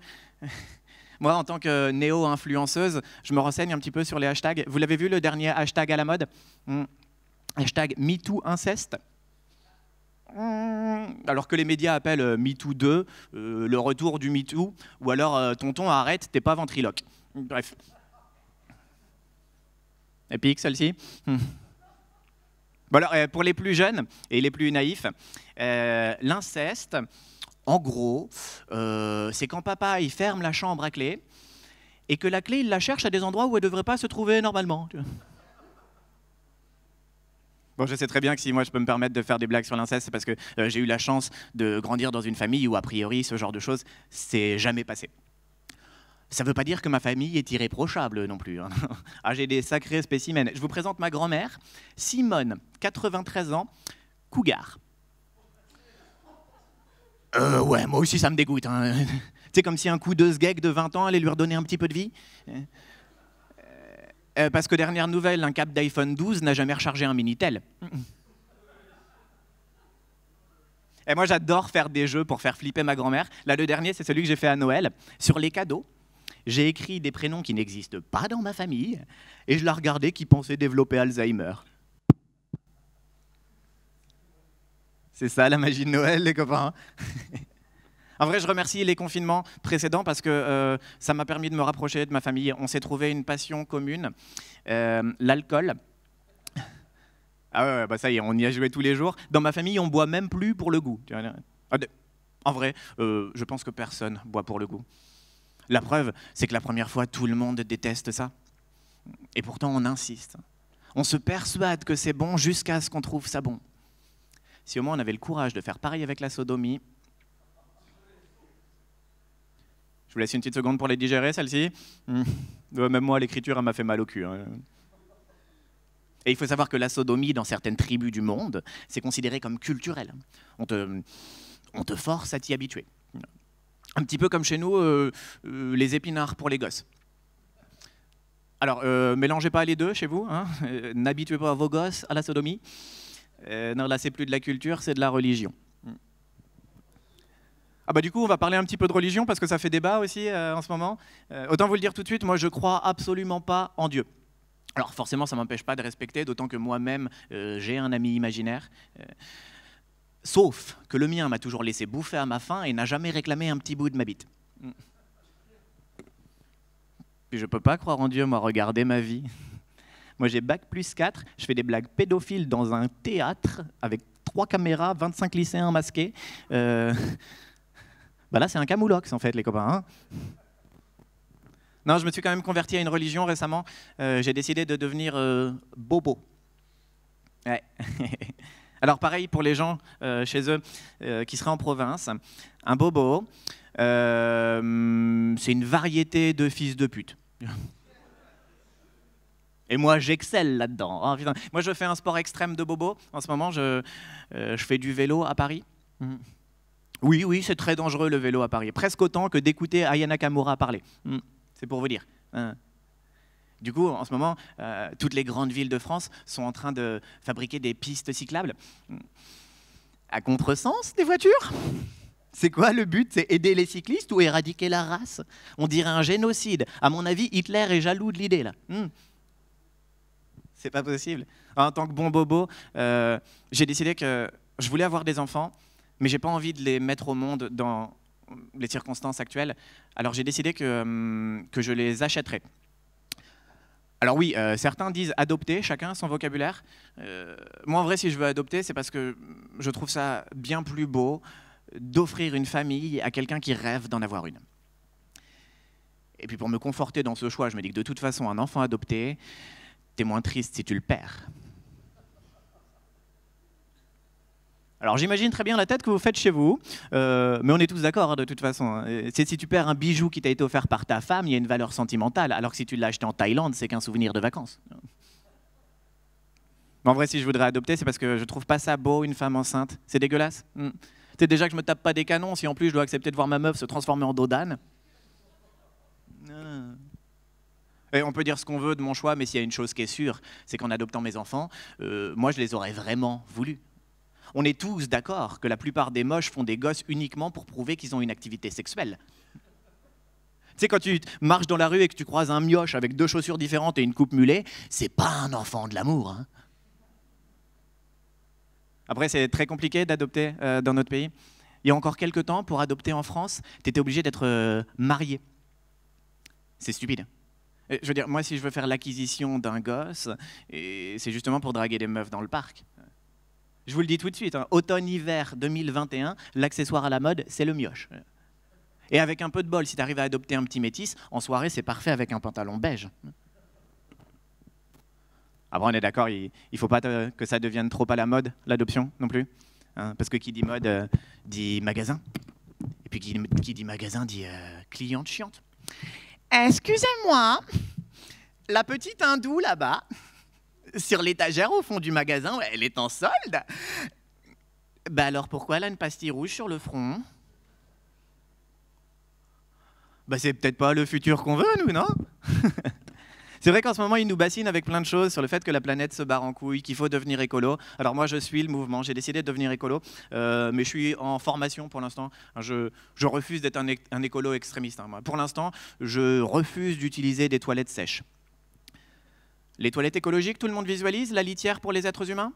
[SPEAKER 8] Moi, en tant que néo-influenceuse, je me renseigne un petit peu sur les hashtags. Vous l'avez vu, le dernier hashtag à la mode? Hashtag MeTooInceste. Alors que les médias appellent MeToo 2, le retour du MeToo, ou alors tonton, arrête, t'es pas ventriloque. Bref. Épique, celle-ci. Bon alors, pour les plus jeunes et les plus naïfs, l'inceste, en gros, c'est quand papa il ferme la chambre à clé et que la clé il la cherche à des endroits où elle ne devrait pas se trouver normalement. Bon, je sais très bien que si moi je peux me permettre de faire des blagues sur l'inceste, c'est parce que j'ai eu la chance de grandir dans une famille où a priori ce genre de choses c'est jamais passé. Ça ne veut pas dire que ma famille est irréprochable non plus. Hein. Ah, j'ai des sacrés spécimens. Je vous présente ma grand-mère, Simone, 93 ans, cougar. Ouais, moi aussi ça me dégoûte. Hein. C'est comme si un coup de sgeg de 20 ans allait lui redonner un petit peu de vie. Parce que dernière nouvelle, un câble d'iPhone 12 n'a jamais rechargé un Minitel. Et moi j'adore faire des jeux pour faire flipper ma grand-mère. Là, le dernier, c'est celui que j'ai fait à Noël. Sur les cadeaux, j'ai écrit des prénoms qui n'existent pas dans ma famille et je la regardais qui pensait développer Alzheimer. C'est ça la magie de Noël, les copains. En vrai, je remercie les confinements précédents parce que ça m'a permis de me rapprocher de ma famille. On s'est trouvé une passion commune, l'alcool. Ah ouais, bah ça y est, on y a joué tous les jours. Dans ma famille, on boit même plus pour le goût. En vrai, je pense que personne boit pour le goût. La preuve, c'est que la première fois, tout le monde déteste ça. Et pourtant, on insiste. On se persuade que c'est bon jusqu'à ce qu'on trouve ça bon. Si au moins on avait le courage de faire pareil avec la sodomie. Je vous laisse une petite seconde pour les digérer, celle-ci. Même moi, l'écriture, elle m'a fait mal au cul. Hein. Et il faut savoir que la sodomie, dans certaines tribus du monde, c'est considéré comme culturel. On te force à t'y habituer. Un petit peu comme chez nous, les épinards pour les gosses. Alors, mélangez pas les deux chez vous. Hein. N'habituez pas vos gosses à la sodomie. Non, là, c'est plus de la culture, c'est de la religion. Ah bah du coup, on va parler un petit peu de religion parce que ça fait débat aussi en ce moment. Autant vous le dire tout de suite, moi, je crois absolument pas en Dieu. Alors forcément, ça ne m'empêche pas de respecter, d'autant que moi-même, j'ai un ami imaginaire. Sauf que le mien m'a toujours laissé bouffer à ma faim et n'a jamais réclamé un petit bout de ma bite. Puis je peux pas croire en Dieu, moi, regardez ma vie. Moi, j'ai bac+4, je fais des blagues pédophiles dans un théâtre avec 3 caméras, 25 lycéens masqués. Bah là, c'est un camoulox, en fait, les copains. Hein. Non, je me suis quand même converti à une religion récemment. J'ai décidé de devenir bobo. Ouais. Alors pareil pour les gens chez eux qui seraient en province. Un bobo, c'est une variété de fils de pute. Et moi, j'excelle là-dedans. Hein, putain. Moi, je fais un sport extrême de bobo. En ce moment, je fais du vélo à Paris. Oui, oui, c'est très dangereux le vélo à Paris. Presque autant que d'écouter Aya Nakamura parler. C'est pour vous dire. Du coup, en ce moment, toutes les grandes villes de France sont en train de fabriquer des pistes cyclables. À contresens des voitures. C'est quoi le but? C'est aider les cyclistes ou éradiquer la race? On dirait un génocide. À mon avis, Hitler est jaloux de l'idée, là. C'est pas possible. En tant que bon bobo, j'ai décidé que je voulais avoir des enfants, mais j'ai pas envie de les mettre au monde dans les circonstances actuelles. Alors j'ai décidé que je les achèterais. Alors oui, certains disent adopter, chacun son vocabulaire. Moi, en vrai, si je veux adopter, c'est parce que je trouve ça bien plus beau d'offrir une famille à quelqu'un qui rêve d'en avoir une. Et puis pour me conforter dans ce choix, je me dis que de toute façon, un enfant adopté, t'es moins triste si tu le perds. Alors j'imagine très bien la tête que vous faites chez vous, mais on est tous d'accord hein, de toute façon. C'est si tu perds un bijou qui t'a été offert par ta femme, il y a une valeur sentimentale, alors que si tu l'as acheté en Thaïlande, c'est qu'un souvenir de vacances. Mais en vrai, si je voudrais adopter, c'est parce que je trouve pas ça beau, une femme enceinte. C'est dégueulasse. C'est déjà que je me tape pas des canons, si en plus je dois accepter de voir ma meuf se transformer en dos d'âne. Et on peut dire ce qu'on veut de mon choix, mais s'il y a une chose qui est sûre, c'est qu'en adoptant mes enfants, moi je les aurais vraiment voulu. On est tous d'accord que la plupart des moches font des gosses uniquement pour prouver qu'ils ont une activité sexuelle. Tu sais, quand tu marches dans la rue et que tu croises un mioche avec 2 chaussures différentes et une coupe mulet, c'est pas un enfant de l'amour. Hein. Après, c'est très compliqué d'adopter dans notre pays. Il y a encore quelques temps, pour adopter en France, tu étais obligé d'être marié. C'est stupide. Je veux dire, moi, si je veux faire l'acquisition d'un gosse, c'est justement pour draguer des meufs dans le parc. Je vous le dis tout de suite, hein, automne-hiver 2021, l'accessoire à la mode, c'est le mioche. Et avec un peu de bol, si tu arrives à adopter un petit métis, en soirée, c'est parfait avec un pantalon beige. Après, on est d'accord, il ne faut pas que ça devienne trop à la mode, l'adoption, non plus. Hein, parce que qui dit mode, dit magasin. Et puis qui dit magasin, dit cliente chiante. Excusez-moi, la petite hindoue là-bas, sur l'étagère au fond du magasin, elle est en solde. Bah alors pourquoi elle a une pastille rouge sur le front? Bah c'est peut-être pas le futur qu'on veut, nous, non? C'est vrai qu'en ce moment, ils nous bassinent avec plein de choses sur le fait que la planète se barre en couille, qu'il faut devenir écolo. Alors moi, je suis le mouvement, j'ai décidé de devenir écolo, mais je suis en formation pour l'instant. Je refuse d'être un écolo extrémiste. Hein. Pour l'instant, je refuse d'utiliser des toilettes sèches. Les toilettes écologiques, tout le monde visualise la litière pour les êtres humains?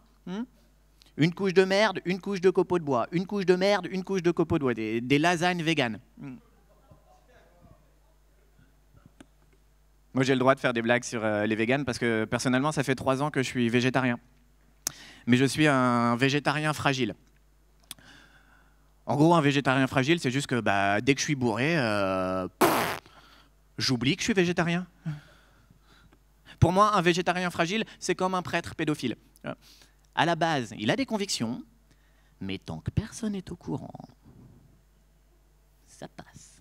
[SPEAKER 8] Une couche de merde, une couche de copeaux de bois. Une couche de merde, une couche de copeaux de bois. Des lasagnes véganes. Moi, j'ai le droit de faire des blagues sur les véganes parce que personnellement, ça fait 3 ans que je suis végétarien. Mais je suis un végétarien fragile. En gros, un végétarien fragile, c'est juste que dès que je suis bourré, j'oublie que je suis végétarien. Pour moi, un végétarien fragile, c'est comme un prêtre pédophile. À la base, il a des convictions, mais tant que personne n'est au courant, ça passe.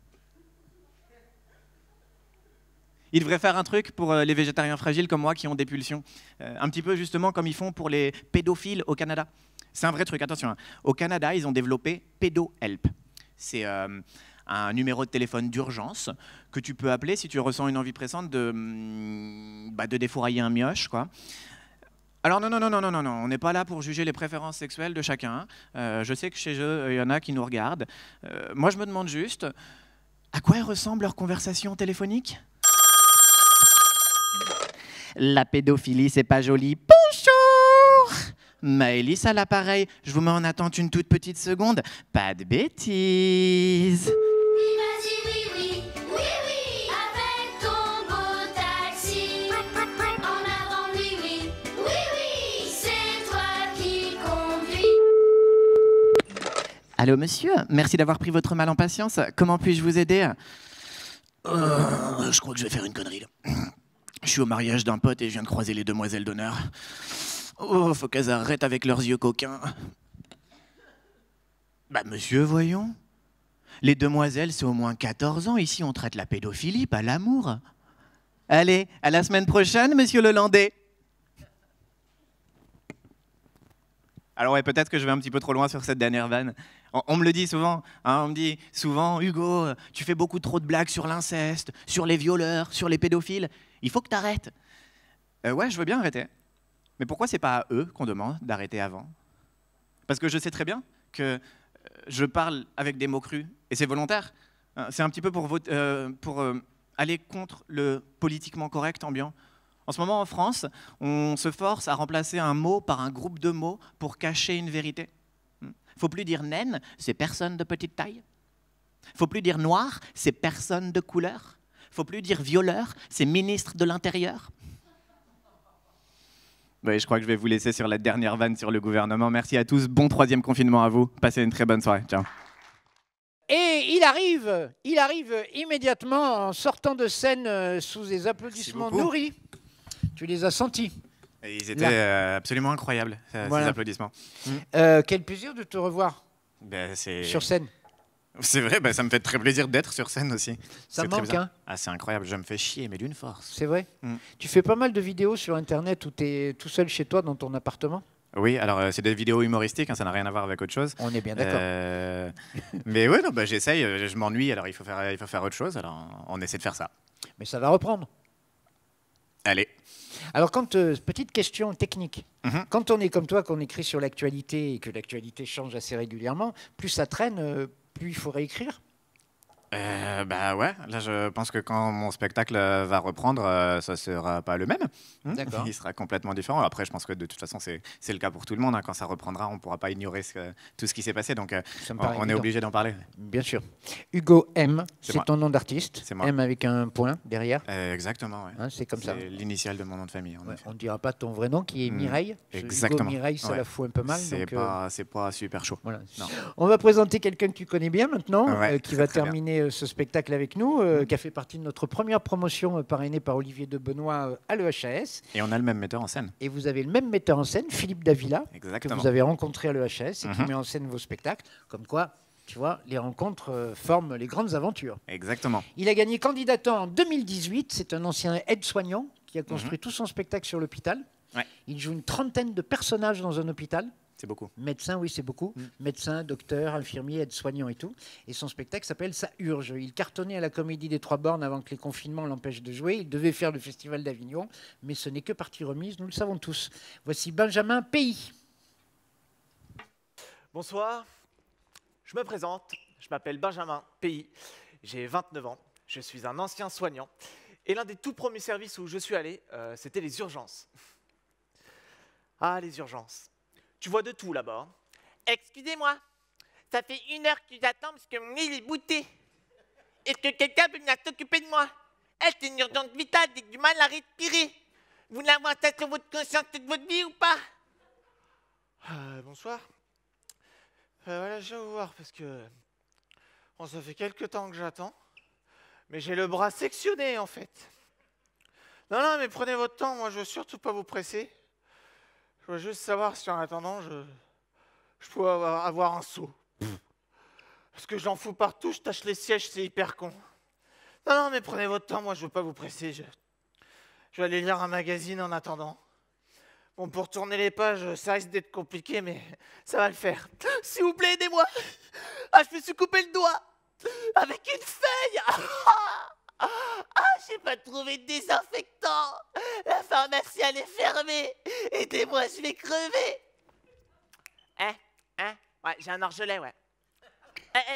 [SPEAKER 8] Il devrait faire un truc pour les végétariens fragiles comme moi qui ont des pulsions. Un petit peu justement comme ils font pour les pédophiles au Canada. C'est un vrai truc, attention. Hein. Au Canada, ils ont développé PédoHelp. C'est un numéro de téléphone d'urgence que tu peux appeler si tu ressens une envie pressante de défourailler un mioche, quoi. Alors non, on n'est pas là pour juger les préférences sexuelles de chacun. Je sais que chez eux, il y en a qui nous regardent. Moi, je me demande juste, à quoi ressemble leur conversation téléphonique? La pédophilie, c'est pas joli. Bonjour! Maëlys à l'appareil, je vous mets en attente une toute petite seconde. Pas de bêtises. Allô monsieur, merci d'avoir pris votre mal en patience. Comment puis-je vous aider? Je crois que je vais faire une connerie là. Je suis au mariage d'un pote et je viens de croiser les demoiselles d'honneur. Oh, faut qu'elles arrêtent avec leurs yeux coquins. Bah monsieur, voyons. Les demoiselles, c'est au moins 14 ans. Ici, on traite la pédophilie, pas l'amour. Allez, à la semaine prochaine, monsieur Lelandais. Alors ouais, peut-être que je vais un petit peu trop loin sur cette dernière vanne. On me le dit souvent, hein, on me dit souvent, Hugo, tu fais beaucoup trop de blagues sur l'inceste, sur les violeurs, sur les pédophiles. Il faut que tu arrêtes. Ouais, je veux bien arrêter. Mais pourquoi c'est pas à eux qu'on demande d'arrêter avant? Parce que je sais très bien que je parle avec des mots crus, et c'est volontaire. C'est un petit peu pour aller contre le politiquement correct ambiant. En ce moment, en France, on se force à remplacer un mot par un groupe de mots pour cacher une vérité. Faut plus dire naine, c'est personne de petite taille. Faut plus dire noir, c'est personne de couleur. Faut plus dire violeur, c'est ministre de l'Intérieur. Oui, je crois que je vais vous laisser sur la dernière vanne sur le gouvernement. Merci à tous, bon 3e confinement à vous. Passez une très bonne soirée. Ciao.
[SPEAKER 2] Et il arrive immédiatement en sortant de scène sous des applaudissements nourris. Tu les as sentis.
[SPEAKER 8] Et ils étaient absolument incroyables, ces applaudissements.
[SPEAKER 2] Quel plaisir de te revoir sur scène.
[SPEAKER 8] C'est vrai, ça me fait très plaisir d'être sur scène aussi.
[SPEAKER 2] Ça manque, hein?
[SPEAKER 8] Ah, c'est incroyable, je me fais chier, mais d'une force.
[SPEAKER 2] C'est vrai. Tu fais pas mal de vidéos sur Internet où tu es tout seul chez toi dans ton appartement?
[SPEAKER 8] Oui, alors c'est des vidéos humoristiques, hein, ça n'a rien à voir avec autre chose.
[SPEAKER 2] On est bien d'accord.
[SPEAKER 8] Mais oui, j'essaye, je m'ennuie, alors il faut faire autre chose, alors on essaie de faire ça.
[SPEAKER 2] Mais ça va reprendre.
[SPEAKER 8] Allez.
[SPEAKER 2] Alors, petite question technique. Quand on est comme toi, qu'on écrit sur l'actualité et que l'actualité change assez régulièrement, plus ça traîne, plus il faut réécrire?
[SPEAKER 8] Ouais, là je pense que quand mon spectacle va reprendre, ça sera pas le même.
[SPEAKER 2] D'accord.
[SPEAKER 8] Il sera complètement différent. Après, je pense que de toute façon, c'est le cas pour tout le monde. Hein. Quand ça reprendra, on ne pourra pas ignorer tout ce qui s'est passé. Donc, on est obligé d'en parler.
[SPEAKER 2] Bien sûr. Hugo M, c'est
[SPEAKER 8] moi.
[SPEAKER 2] ton nom d'artiste.
[SPEAKER 8] C'est moi.
[SPEAKER 2] M avec un point derrière.
[SPEAKER 8] Exactement, ouais.
[SPEAKER 2] Hein, c'est comme ça.
[SPEAKER 8] C'est l'initiale de mon nom de famille.
[SPEAKER 2] On ne dira pas ton vrai nom qui est Mireille.
[SPEAKER 8] Exactement.
[SPEAKER 2] Hugo Mireille, ça la fout un peu mal.
[SPEAKER 8] C'est pas super chaud.
[SPEAKER 2] Voilà.
[SPEAKER 8] Non.
[SPEAKER 2] On va présenter quelqu'un que tu connais bien maintenant, qui va
[SPEAKER 8] très
[SPEAKER 2] terminer ce spectacle avec nous, qui a fait partie de notre première promotion parrainée par Olivier de Benoît à l'EHAS.
[SPEAKER 8] Et on a le même metteur en scène.
[SPEAKER 2] Et vous avez le même metteur en scène, Philippe Davila,
[SPEAKER 8] Exactement.
[SPEAKER 2] que vous avez rencontré à l'EHAS et qui met en scène vos spectacles. Comme quoi, tu vois, les rencontres forment les grandes aventures.
[SPEAKER 8] Exactement.
[SPEAKER 2] Il a gagné candidatant en 2018. C'est un ancien aide-soignant qui a construit tout son spectacle sur l'hôpital.
[SPEAKER 8] Ouais.
[SPEAKER 2] Il joue une trentaine de personnages dans un hôpital.
[SPEAKER 8] C'est beaucoup.
[SPEAKER 2] Médecin, oui, c'est beaucoup. Médecin, docteur, infirmier, aide-soignant et tout. Et son spectacle s'appelle Ça urge. Il cartonnait à la Comédie des Trois Bornes avant que les confinements l'empêchent de jouer. Il devait faire le Festival d'Avignon, mais ce n'est que partie remise, nous le savons tous. Voici Benjamin Pays.
[SPEAKER 9] Bonsoir, je me présente. Je m'appelle Benjamin Pays. J'ai 29 ans. Je suis un ancien soignant. Et l'un des tout premiers services où je suis allé, c'était les urgences. Ah, les urgences. Tu vois de tout là-bas.
[SPEAKER 10] Excusez-moi, ça fait 1 heure que j'attends parce que mon nez il est bouté. Est-ce que quelqu'un peut venir s'occuper de moi? C'est une urgence vitale, j'ai du mal à respirer. Vous n'avez ça sur votre conscience toute votre vie ou pas?
[SPEAKER 9] Bonsoir. Voilà, je viens vous voir parce que ça fait quelques temps que j'attends. Mais j'ai le bras sectionné en fait. Non, mais prenez votre temps, moi je veux surtout pas vous presser. Je veux juste savoir si en attendant, je peux avoir un seau. Parce que j'en fous partout, je tâche les sièges, c'est hyper con. Non, mais prenez votre temps, moi je veux pas vous presser. Je vais aller lire un magazine en attendant. Bon, pour tourner les pages, ça risque d'être compliqué, mais ça va le faire. S'il vous plaît, aidez-moi. Je me suis coupé le doigt. Avec une feuille.
[SPEAKER 10] J'ai pas trouvé de désinfectant. La pharmacie elle est fermée. Aidez-moi, je vais crever. Ouais, j'ai un orgelet, ouais.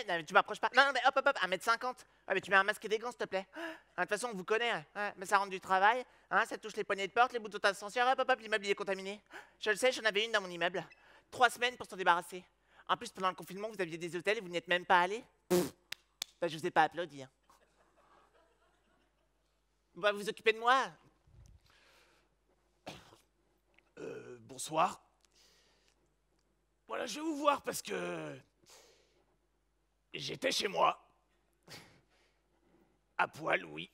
[SPEAKER 10] Non, mais tu m'approches pas. Non, mais hop, 1m50. Ouais, mais tu mets un masque et des gants, s'il te plaît. De toute façon, on vous connaît. Ouais, mais ça rentre du travail. Ça touche les poignées de porte, les boutons d'ascenseur. Hop, l'immeuble il est contaminé. Je le sais, j'en avais une dans mon immeuble. 3 semaines pour s'en débarrasser. En plus, pendant le confinement, vous aviez des hôtels et vous n'y êtes même pas allés. Je vous ai pas applaudi. Vous vous occupez de moi?
[SPEAKER 9] Bonsoir. Voilà, je vais vous voir parce que j'étais chez moi.
[SPEAKER 11] À poil, oui.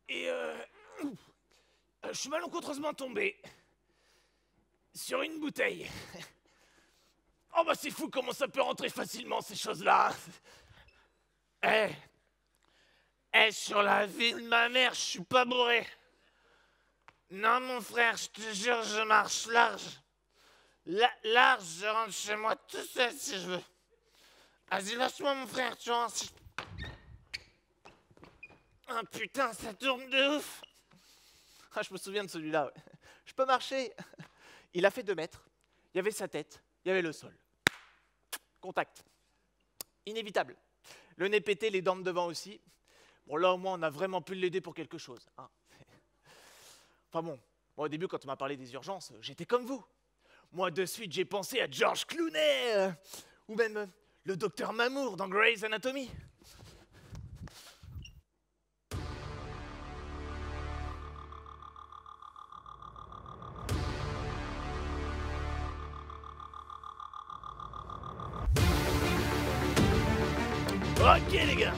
[SPEAKER 11] Et je suis malencontreusement tombé sur une bouteille. Oh bah c'est fou comment ça peut rentrer facilement ces choses-là. Sur la vie de ma mère, je suis pas bourré. Non mon frère, je te jure, je marche large. Large, je rentre chez moi tout seul si je veux. Vas-y, lâche-moi mon frère, tu vois. Ah putain, ça tourne de ouf.
[SPEAKER 10] Ah, je me souviens de celui-là. Ouais. Je peux marcher. Il a fait 2 mètres. Il y avait sa tête. Il y avait le sol. Contact. Inévitable. Le nez pété, les dents de devant aussi. Bon, là, au moins, on a vraiment pu l'aider pour quelque chose. Hein. Enfin bon, moi, au début, quand on m'a parlé des urgences, j'étais comme vous. Moi, de suite, j'ai pensé à George Clooney. Ou même le docteur Mamour dans Grey's Anatomy.
[SPEAKER 11] Ok les gars,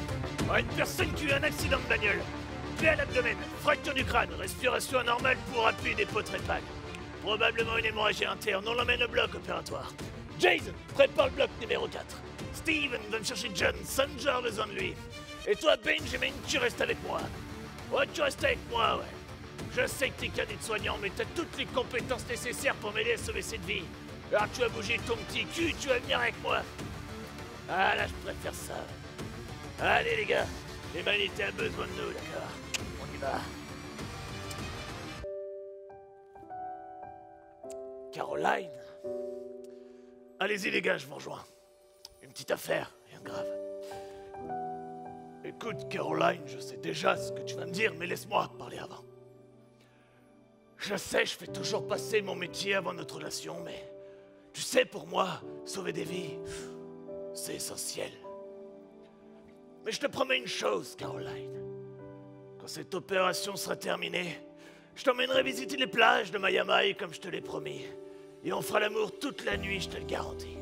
[SPEAKER 11] une personne qui a eu un accident de bagnole, plaie à l'abdomen, fracture du crâne, respiration anormale pour appui des pots trépanes. Probablement une hémorragie interne, on l'emmène au bloc opératoire. Jason, prépare le bloc numéro 4. Steven va me chercher John, Sanjay a besoin de lui. Et toi Benjamin, tu restes avec moi. Ouais, tu restes avec moi, ouais. Je sais que t'es cadet de soignant, mais t'as toutes les compétences nécessaires pour m'aider à sauver cette vie. Alors tu vas bouger ton petit cul, tu vas venir avec moi. Ah là, je préfère ça. Allez les gars, l'humanité a besoin de nous, d'accord? On y va. Caroline. Allez-y les gars, je vous rejoins. Une petite affaire, rien de grave. Écoute Caroline, je sais déjà ce que tu vas me dire, mais laisse-moi parler avant. Je sais, je fais toujours passer mon métier avant notre relation, mais tu sais, pour moi, sauver des vies, c'est essentiel. Mais je te promets une chose, Caroline. Quand cette opération sera terminée, je t'emmènerai visiter les plages de Miami comme je te l'ai promis. Et on fera l'amour toute la nuit, je te le garantis.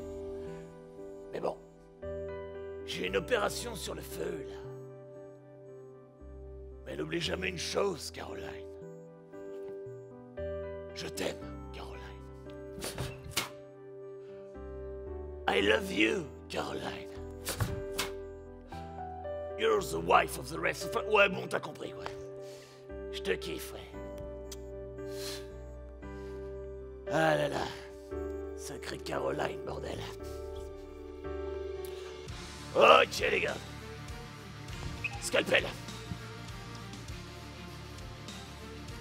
[SPEAKER 11] Mais bon, j'ai une opération sur le feu, là. Mais n'oublie jamais une chose, Caroline. Je t'aime, Caroline. I love you, Caroline. You're the wife of the rest. Ouais, bon, t'as compris, quoi. Je te kiffe, ouais. Ah là là. Sacrée Caroline, bordel. Ok, les gars. Scalpel.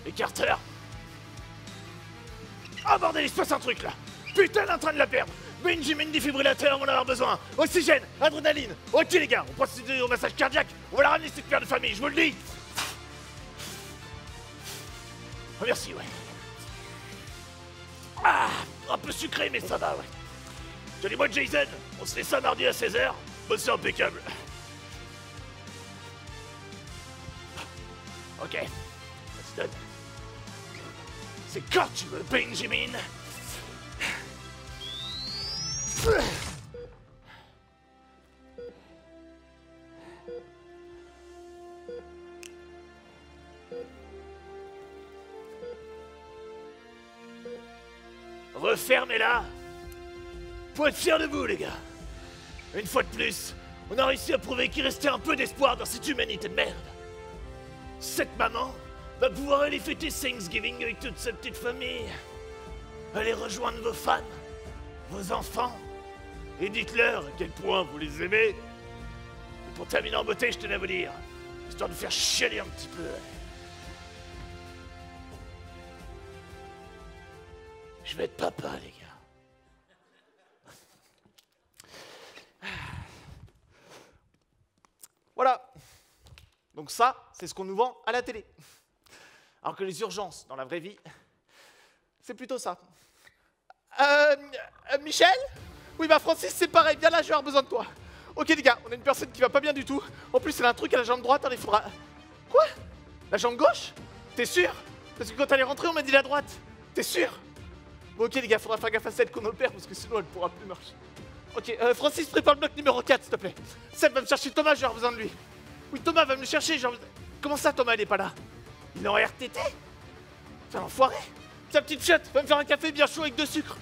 [SPEAKER 11] Écarteur. Oh, bordel, il se passe un truc, là. Putain, elle est en train de la perdre. Benjamin, défibrillateur, on va en avoir besoin. Oxygène, adrénaline. Ok les gars, on procède au massage cardiaque. On va la ramener cette père de famille, je vous le dis. Oh, merci, ouais. Ah, un peu sucré, mais ça va, ouais. Tenez-moi Jason, on se fait ça mardi à 16h. Bon, c'est impeccable. Ok, let's done. C'est quand tu veux, Benjamin. Refermez-la. Faut être fiers de vous, les gars. Une fois de plus, on a réussi à prouver qu'il restait un peu d'espoir dans cette humanité de merde. Cette maman va pouvoir aller fêter Thanksgiving avec toute sa petite famille. Allez rejoindre vos fans, vos enfants, et dites-leur à quel point vous les aimez. Et pour terminer en beauté, je tenais à vous dire, histoire de faire chialer un petit peu. Je vais être papa, les gars.
[SPEAKER 10] Voilà. Donc ça, c'est ce qu'on nous vend à la télé. Alors que les urgences, dans la vraie vie, c'est plutôt ça. Michel? Oui, bah Francis, c'est pareil. Viens là, je vais avoir besoin de toi. Ok, les gars, on a une personne qui va pas bien du tout. En plus, elle a un truc à la jambe droite, alors il faudra... Quoi? La jambe gauche? T'es sûr? Parce que quand elle est rentrée, on m'a dit la droite. T'es sûr? Bon, ok, les gars, faudra faire gaffe à celle qu'on opère, parce que sinon, elle pourra plus marcher. Ok, Francis, prépare le bloc numéro 4, s'il te plaît. Seb va me chercher Thomas, je vais avoir besoin de lui.
[SPEAKER 11] Oui, Thomas va me le chercher, genre... Comment ça, Thomas, il est pas là? Il est en RTT? C'est un enfoiré. Sa petite chiotte, va me faire un café bien chaud avec de sucre.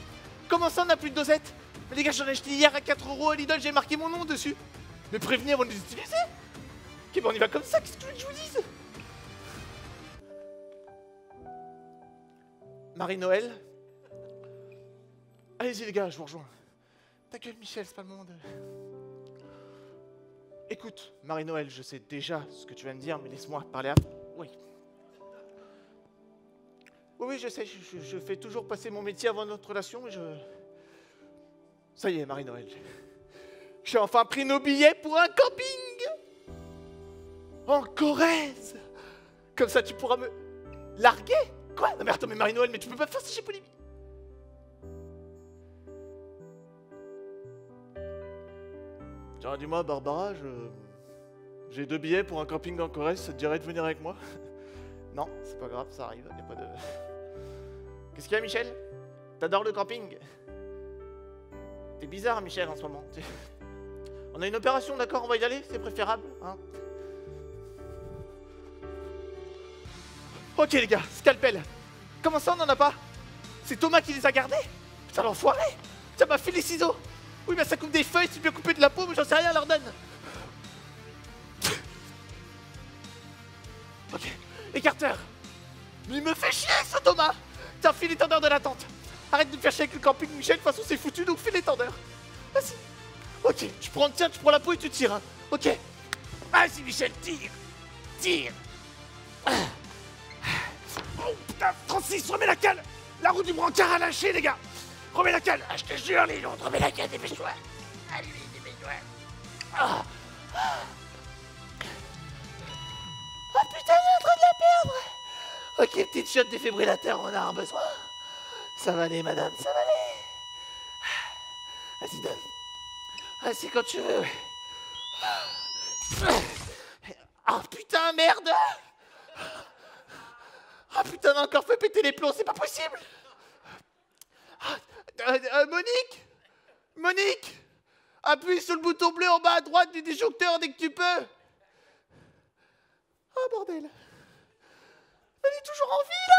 [SPEAKER 11] Comment ça, on n'a plus de dosette? Mais les gars, j'en ai acheté hier à 4 € à Lidl, j'ai marqué mon nom dessus. Mais prévenez avant de les utiliser. Ok, bon, on y va comme ça, qu'est-ce que tu veux que je vous dise? Marie-Noël. Allez-y les gars, je vous rejoins. Ta gueule Michel, c'est pas le moment de... Écoute, Marie-Noël, je sais déjà ce que tu vas me dire, mais laisse-moi parler à... Oui. Oui, je sais, je fais toujours passer mon métier avant notre relation, et je... Ça y est, Marie-Noël. J'ai enfin pris nos billets pour un camping en Corrèze. Comme ça, tu pourras me larguer. Quoi? Non mais attends, mais Marie-Noël, mais tu peux pas faire ça chez Polybi. Tiens, dis-moi, Barbara, j'ai 2 billets pour un camping en Corrèze, ça te dirait de venir avec moi? Non, c'est pas grave, ça arrive, y a pas de... Qu'est-ce qu'il y a, Michel? T'adores le camping? T'es bizarre, Michel, en ce moment. On a une opération, d'accord? On va y aller? C'est préférable, hein? Ok, les gars, scalpel. Comment ça, on n'en a pas? C'est Thomas qui les a gardés? Putain, l'enfoiré! Ça m'a fait les ciseaux! Oui, mais ça coupe des feuilles, c'est bien coupé de la peau, mais j'en sais rien, leur donne. Ok, écarteur. Mais il me fait chier, ce Thomas! Tiens, file l'étendeur de la tente. Arrête de me faire chier avec le camping, Michel, de toute façon, c'est foutu, donc file l'étendeur. Vas-y. Ok, tu prends la peau et tu tires, hein. Ok. Vas-y, Michel, tire. Tire. Oh, putain, 36, remets la cale. La roue du brancard a lâché, les gars. Remets la cale. Ah, je te jure, les autres, remets la cale, dépêche-toi. Allez, dépêche-toi. Ah. Oh putain, on est en train de la perdre. Ok, petite chiotte défibrillateur, on a un besoin. Ça va aller, madame, ça va aller. Vas-y, donne. Vas-y, quand tu veux. Ah putain, merde. Ah putain, on a encore fait péter les plombs, c'est pas possible. Monique, Monique, appuie sur le bouton bleu en bas à droite du disjoncteur dès que tu peux. Oh bordel. Elle est toujours en vie là.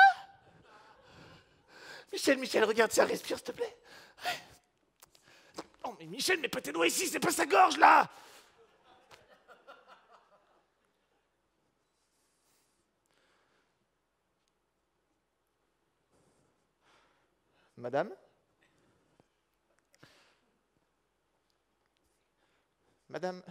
[SPEAKER 11] Michel, regarde ça, respire s'il te plaît. Oh mais Michel, mais pas tes doigts ici, c'est pas sa gorge là. Madame? Madame?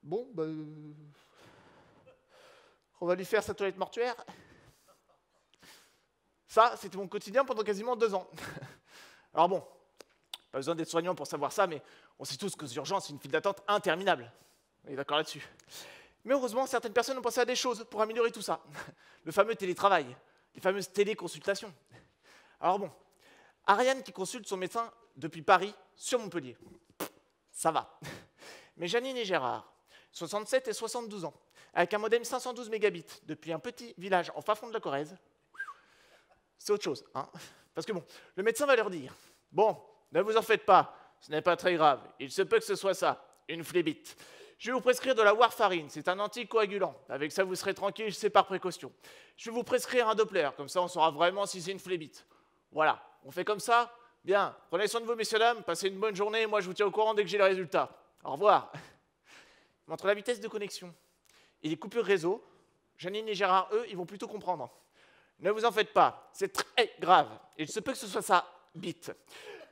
[SPEAKER 11] Bon, bah... on va lui faire sa toilette mortuaire. Ça, c'était mon quotidien pendant quasiment 2 ans. Alors bon, pas besoin d'être soignant pour savoir ça, mais on sait tous qu'aux urgences, c'est une file d'attente interminable. On est d'accord là-dessus. Mais heureusement, certaines personnes ont pensé à des choses pour améliorer tout ça. Le fameux télétravail, les fameuses téléconsultations. Alors bon, Ariane qui consulte son médecin depuis Paris sur Montpellier. Ça va. Mais Janine et Gérard, 67 et 72 ans, avec un modem 512 mégabits depuis un petit village en fin fond de la Corrèze, c'est autre chose, hein. Parce que bon, le médecin va leur dire, bon, ne vous en faites pas, ce n'est pas très grave, il se peut que ce soit ça, une phlébite. Je vais vous prescrire de la warfarine, c'est un anticoagulant. Avec ça, vous serez tranquille, c'est par précaution. Je vais vous prescrire un Doppler, comme ça, on saura vraiment si c'est une phlébite. Voilà, on fait comme ça? Bien, prenez soin de vous, messieurs, dames, passez une bonne journée, moi je vous tiens au courant dès que j'ai les résultats. Au revoir. Entre la vitesse de connexion et les coupures réseau, Janine et Gérard, eux, ils vont plutôt comprendre. Ne vous en faites pas, c'est très grave. Il se peut que ce soit ça, bite.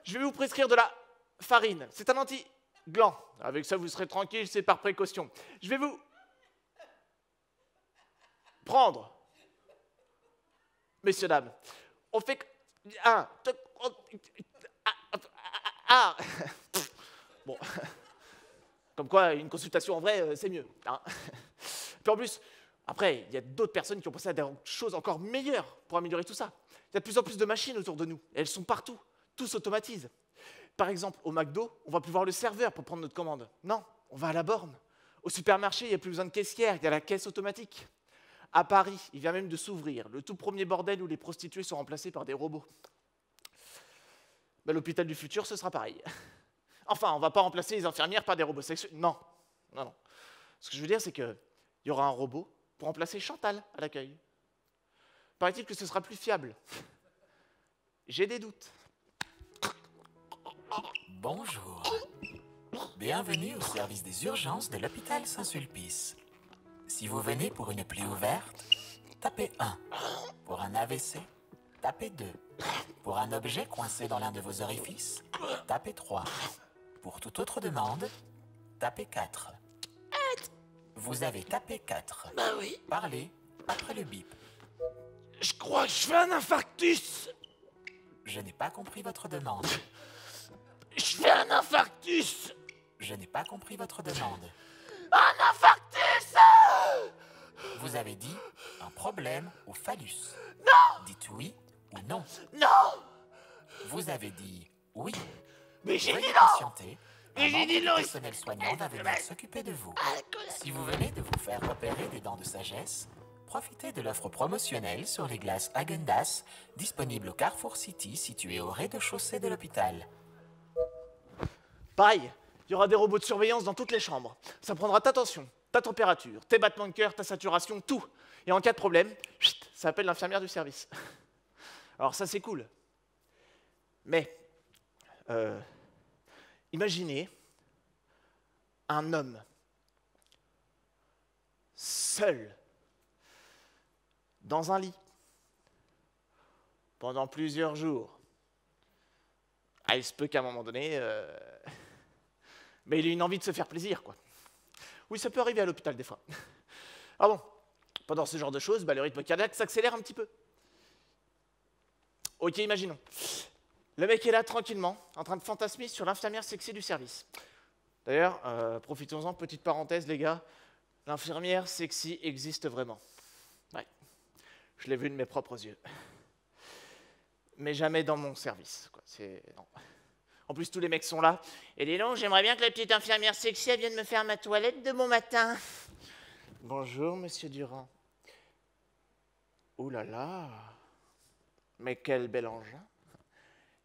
[SPEAKER 11] Je vais vous prescrire de la farine, c'est un anti-gland. Avec ça, vous serez tranquille, c'est par précaution. Je vais vous prendre, messieurs, dames. On fait bon, comme quoi une consultation en vrai, c'est mieux. Hein. Puis en plus, après, il y a d'autres personnes qui ont pensé à des choses encore meilleures pour améliorer tout ça. Il y a de plus en plus de machines autour de nous, et elles sont partout, tout s'automatise. Par exemple, au McDo, on va plus voir le serveur pour prendre notre commande. Non, on va à la borne. Au supermarché, il n'y a plus besoin de caissière, il y a la caisse automatique. À Paris, il vient même de s'ouvrir le tout premier bordel où les prostituées sont remplacées par des robots.
[SPEAKER 9] bah, l'hôpital du futur, ce sera pareil. Enfin, on va pas remplacer les infirmières par des robots sexuels. Non, non, non. Ce que je veux dire, c'est qu'il y aura un robot pour remplacer Chantal à l'accueil. Paraît-il que ce sera plus fiable. J'ai des doutes.
[SPEAKER 12] Bonjour. Bienvenue au service des urgences de l'hôpital Saint-Sulpice. Si vous venez pour une plaie ouverte, tapez 1. Pour un AVC, tapez 2. Pour un objet coincé dans l'un de vos orifices, tapez 3. Pour toute autre demande, tapez 4. Vous avez tapé 4.
[SPEAKER 11] Bah oui.
[SPEAKER 12] Parlez après le bip.
[SPEAKER 11] Je crois que je fais un infarctus.
[SPEAKER 12] Je n'ai pas compris votre demande.
[SPEAKER 11] Je fais un infarctus.
[SPEAKER 12] Je n'ai pas compris votre demande.
[SPEAKER 11] Un infarctus.
[SPEAKER 12] Vous avez dit un problème au phallus.
[SPEAKER 11] Non.
[SPEAKER 12] Dites oui ou non.
[SPEAKER 11] Non.
[SPEAKER 12] Vous avez dit oui.
[SPEAKER 11] Mais j'ai
[SPEAKER 12] Veuillez
[SPEAKER 11] dit non.
[SPEAKER 12] patienter.
[SPEAKER 11] Mais j'ai dit non.
[SPEAKER 12] Le personnel soignant va venir s'occuper de vous. Si vous venez de vous faire opérer des dents de sagesse, profitez de l'offre promotionnelle sur les glaces Häagen-Dazs, disponible au Carrefour City, situé au rez-de-chaussée de l'hôpital.
[SPEAKER 9] Pareil, il y aura des robots de surveillance dans toutes les chambres. Ça prendra ta tension, ta température, tes battements de cœur, ta saturation, tout. Et en cas de problème, chut, ça appelle l'infirmière du service. Alors ça, c'est cool. Mais, imaginez un homme seul dans un lit pendant plusieurs jours. Ah, il se peut qu'à un moment donné, mais il a une envie de se faire plaisir, quoi. Oui, ça peut arriver à l'hôpital des fois. Ah bon, pendant ce genre de choses, bah, le rythme cardiaque s'accélère un petit peu. Ok, imaginons. Le mec est là tranquillement, en train de fantasmer sur l'infirmière sexy du service. D'ailleurs, profitons-en, petite parenthèse, les gars, l'infirmière sexy existe vraiment. Ouais, je l'ai vu de mes propres yeux. Mais jamais dans mon service, quoi. Non. En plus, tous les mecs sont là.
[SPEAKER 10] Et dis donc, j'aimerais bien que la petite infirmière sexy elle vienne me faire ma toilette de bon matin.
[SPEAKER 9] Bonjour, monsieur Durand. Ouh là là. Mais quel bel engin.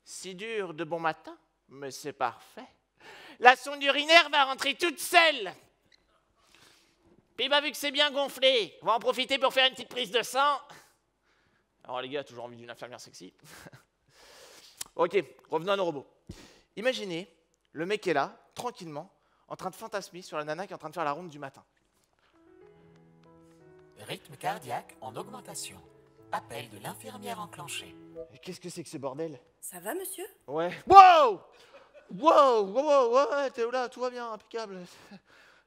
[SPEAKER 9] Si dur de bon matin, mais c'est parfait.
[SPEAKER 10] La sonde urinaire va rentrer toute seule. Puis bah, vu que c'est bien gonflé, on va en profiter pour faire une petite prise de sang.
[SPEAKER 9] Alors les gars, toujours envie d'une infirmière sexy. Ok, revenons à nos robots. Imaginez, le mec est là, tranquillement, en train de fantasmer sur la nana qui est en train de faire la ronde du matin.
[SPEAKER 12] Rythme cardiaque en augmentation. Appel de l'infirmière enclenché.
[SPEAKER 9] Qu'est-ce que c'est que ce bordel?
[SPEAKER 13] Ça va, monsieur?
[SPEAKER 9] Ouais. Wow! Wow! Wow! Ouais, t'es là, tout va bien, impeccable.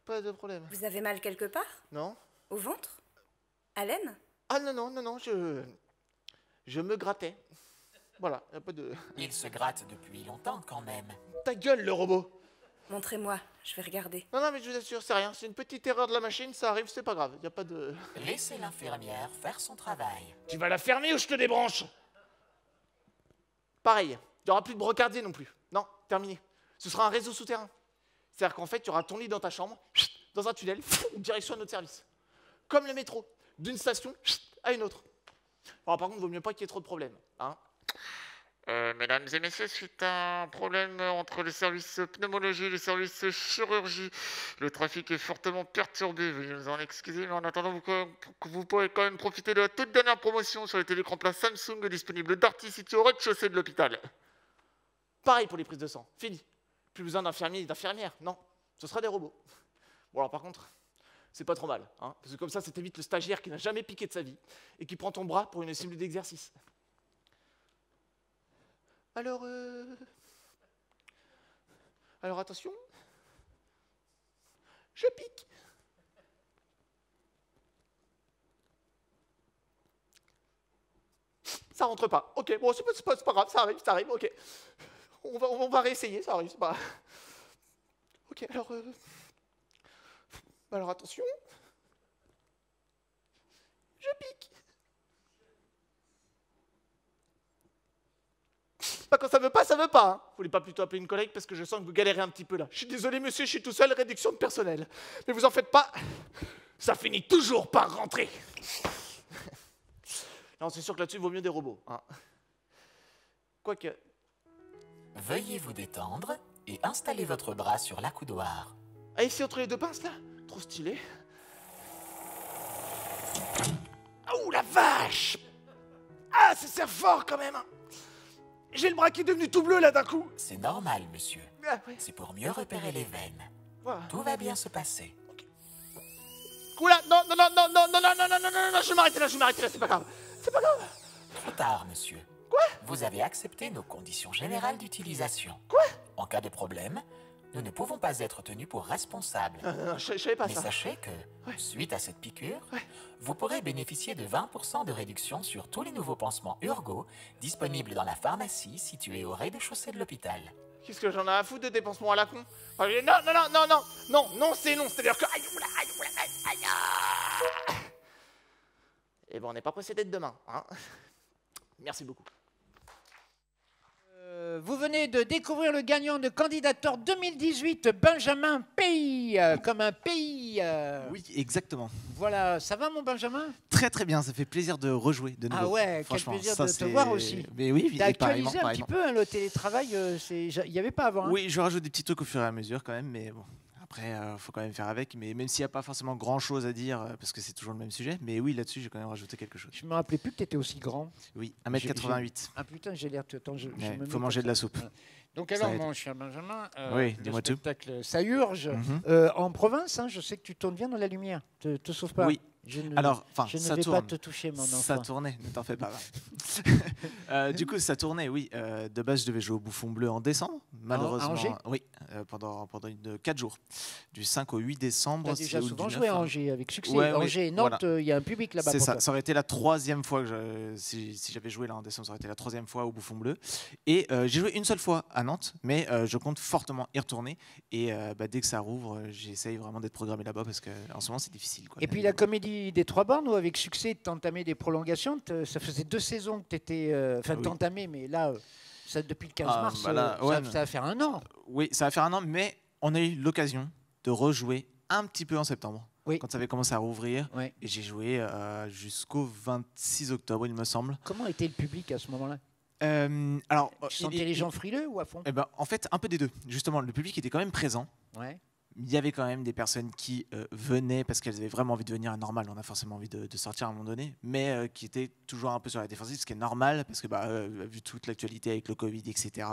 [SPEAKER 9] Pas de problème.
[SPEAKER 13] Vous avez mal quelque part?
[SPEAKER 9] Non.
[SPEAKER 13] Au ventre? À l'aine?
[SPEAKER 9] Ah non, je me grattais. Voilà, y a pas de...
[SPEAKER 12] Il se gratte depuis longtemps quand même.
[SPEAKER 9] Ta gueule, le robot!
[SPEAKER 13] Montrez-moi, je vais regarder.
[SPEAKER 9] Non, mais je vous assure, c'est rien. C'est une petite erreur de la machine, ça arrive, c'est pas grave. Y a pas de...
[SPEAKER 12] Laissez l'infirmière faire son travail.
[SPEAKER 11] Tu vas la fermer ou je te débranche?
[SPEAKER 9] Pareil, il n'y aura plus de brocardier non plus. Non, terminé. Ce sera un réseau souterrain. C'est-à-dire qu'en fait, tu auras ton lit dans ta chambre, dans un tunnel, direction à notre service. Comme le métro, d'une station à une autre. Alors, par contre, il vaut mieux pas qu'il y ait trop de problèmes. Hein.
[SPEAKER 14] Mesdames et messieurs, suite à un problème entre le service pneumologie et le service chirurgie, le trafic est fortement perturbé. Veuillez nous en excuser, mais en attendant, vous pourrez quand même profiter de la toute dernière promotion sur les télécrans plats Samsung disponibles d'Arty situé au rez-de-chaussée de l'hôpital.
[SPEAKER 9] Pareil pour les prises de sang, fini. Plus besoin d'infirmiers et d'infirmières, non. Ce sera des robots. Bon, alors par contre, c'est pas trop mal, hein, parce que comme ça t'évite le stagiaire qui n'a jamais piqué de sa vie et qui prend ton bras pour une cible d'exercice. Alors attention, je pique. Ça rentre pas. Ok, bon, c'est pas grave, ça arrive, ok. On va réessayer, ça arrive, c'est pas... Ok, alors attention. Je pique. Pas quand ça veut pas, hein. Vous voulez pas plutôt appeler une collègue parce que je sens que vous galérez un petit peu là. Je suis désolé monsieur, je suis tout seul, réduction de personnel. Mais vous en faites pas, ça finit toujours par rentrer. Non, c'est sûr que là-dessus, il vaut mieux des robots. Hein. Quoique...
[SPEAKER 12] Veuillez vous détendre et installer votre bras sur l'accoudoir.
[SPEAKER 9] Ah, ici, entre les deux pinces, là? Trop stylé. Oh, la vache! Ah, ça serre fort, quand même! J'ai le bras qui est devenu tout bleu, là, d'un coup!
[SPEAKER 12] C'est normal, monsieur.
[SPEAKER 9] Ah, oui.
[SPEAKER 12] C'est pour mieux repérer les veines.
[SPEAKER 9] Voilà.
[SPEAKER 12] Tout va bien se passer.
[SPEAKER 9] Oula, non, non, non, non, non, non, non, non, non, non, non, non, je vais m'arrêter là, c'est pas grave. C'est pas grave.
[SPEAKER 12] Trop tard, monsieur.
[SPEAKER 9] Quoi?
[SPEAKER 12] Vous avez accepté nos conditions générales d'utilisation.
[SPEAKER 9] Quoi?
[SPEAKER 12] En cas de problème, nous ne pouvons pas être tenus pour responsables.
[SPEAKER 9] Non, je savais pas
[SPEAKER 12] Mais
[SPEAKER 9] ça.
[SPEAKER 12] sachez que, suite à cette piqûre, vous pourrez bénéficier de 20% de réduction sur tous les nouveaux pansements Urgo disponibles dans la pharmacie située au rez-de-chaussée de l'hôpital.
[SPEAKER 9] Qu'est-ce que j'en ai à foutre de dépensements à la con? Non, non, non, non, non, non, non, c'est non, c'est-à-dire que... Aïe, oula, aïe, oula, aïe, aïe, aïe. Eh ben, on n'est pas pressé d'être demain, hein. Merci beaucoup.
[SPEAKER 2] Vous venez de découvrir le gagnant de Candidator 2018, Benjamin Pays, comme un pays.
[SPEAKER 15] Oui, exactement.
[SPEAKER 2] Voilà, ça va mon Benjamin?
[SPEAKER 15] Très très bien, ça fait plaisir de rejouer de nouveau.
[SPEAKER 2] Ah ouais, quel
[SPEAKER 15] Franchement,
[SPEAKER 2] plaisir
[SPEAKER 15] ça,
[SPEAKER 2] de te
[SPEAKER 15] c'est-
[SPEAKER 2] voir aussi.
[SPEAKER 15] Mais oui,
[SPEAKER 2] T'as
[SPEAKER 15] et pareillement,
[SPEAKER 2] actualisé un petit
[SPEAKER 15] pareillement.
[SPEAKER 2] peu hein, le télétravail, il n'y avait pas avant. Hein.
[SPEAKER 15] Oui, je rajoute des petits trucs au fur et à mesure quand même, mais bon. Après, faut quand même faire avec. Mais même s'il n'y a pas forcément grand chose à dire, parce que c'est toujours le même sujet, mais oui, là-dessus, j'ai quand même rajouté quelque chose.
[SPEAKER 2] Je me rappelais plus que tu étais aussi grand.
[SPEAKER 15] Oui, 1m88.
[SPEAKER 2] Ah putain, j'ai l'air... Attends,
[SPEAKER 15] Ouais,
[SPEAKER 2] me
[SPEAKER 15] faut
[SPEAKER 2] mets
[SPEAKER 15] manger
[SPEAKER 2] comme
[SPEAKER 15] de la
[SPEAKER 2] ça.
[SPEAKER 15] soupe.
[SPEAKER 2] Ouais. Donc
[SPEAKER 15] Ça
[SPEAKER 2] alors,
[SPEAKER 15] aide.
[SPEAKER 2] mon cher Benjamin,
[SPEAKER 15] Oui,
[SPEAKER 2] le
[SPEAKER 15] dis-moi tout.
[SPEAKER 2] spectacle, ça urge. En province, hein, je sais que tu tournes bien dans la lumière. Te sauve pas.
[SPEAKER 15] Oui.
[SPEAKER 2] Je ne,
[SPEAKER 15] Alors, enfin,
[SPEAKER 2] je ne
[SPEAKER 15] ça
[SPEAKER 2] vais
[SPEAKER 15] tourne.
[SPEAKER 2] pas te toucher, mon enfant.
[SPEAKER 15] Ça tournait, ne t'en fais pas. Du coup, ça tournait, oui. De base, je devais jouer au Bouffon Bleu en décembre. Malheureusement,
[SPEAKER 2] Angers
[SPEAKER 15] oui, pendant 4 jours. Du 5 au 8 décembre.
[SPEAKER 2] Tu as déjà
[SPEAKER 15] ou
[SPEAKER 2] souvent
[SPEAKER 15] du 9,
[SPEAKER 2] joué à
[SPEAKER 15] hein.
[SPEAKER 2] Angers avec succès.
[SPEAKER 15] Ouais, oui,
[SPEAKER 2] Angers et Nantes, il
[SPEAKER 15] voilà.
[SPEAKER 2] y a un public là-bas.
[SPEAKER 15] C'est
[SPEAKER 2] pour
[SPEAKER 15] ça.
[SPEAKER 2] toi.
[SPEAKER 15] Ça aurait été la 3e fois que si j'avais joué là en décembre, ça aurait été la 3e fois au Bouffon Bleu. Et j'ai joué une seule fois à Nantes, mais je compte fortement y retourner. Et dès que ça rouvre, j'essaye vraiment d'être programmé là-bas parce qu'en ce moment c'est difficile. Quoi,
[SPEAKER 2] Et puis la comédie des Trois Bornes, où avec succès, tu entamé des prolongations. Ça faisait 2 saisons que tu étais. Enfin,
[SPEAKER 15] Oui.
[SPEAKER 2] t'entamais, mais là, ça, depuis le 15
[SPEAKER 15] Ah,
[SPEAKER 2] mars,
[SPEAKER 15] bah là, ouais,
[SPEAKER 2] ça va faire 1 an.
[SPEAKER 15] Oui, ça va faire 1 an, mais on a eu l'occasion de rejouer un petit peu en septembre. Quand ça avait commencé à rouvrir. Et j'ai joué jusqu'au 26 octobre, il me semble.
[SPEAKER 2] Comment était le public à ce moment-là?
[SPEAKER 15] Alors,
[SPEAKER 2] Tu sentais les gens frileux ou à fond?
[SPEAKER 15] Eh ben, en fait, un peu des deux. Justement, le public était quand même présent.
[SPEAKER 2] Ouais.
[SPEAKER 15] Il y avait quand même des personnes qui venaient parce qu'elles avaient vraiment envie de venir. Normal, on a forcément envie de sortir à un moment donné, mais qui étaient toujours un peu sur la défensive, ce qui est normal parce que vu toute l'actualité avec le Covid, etc.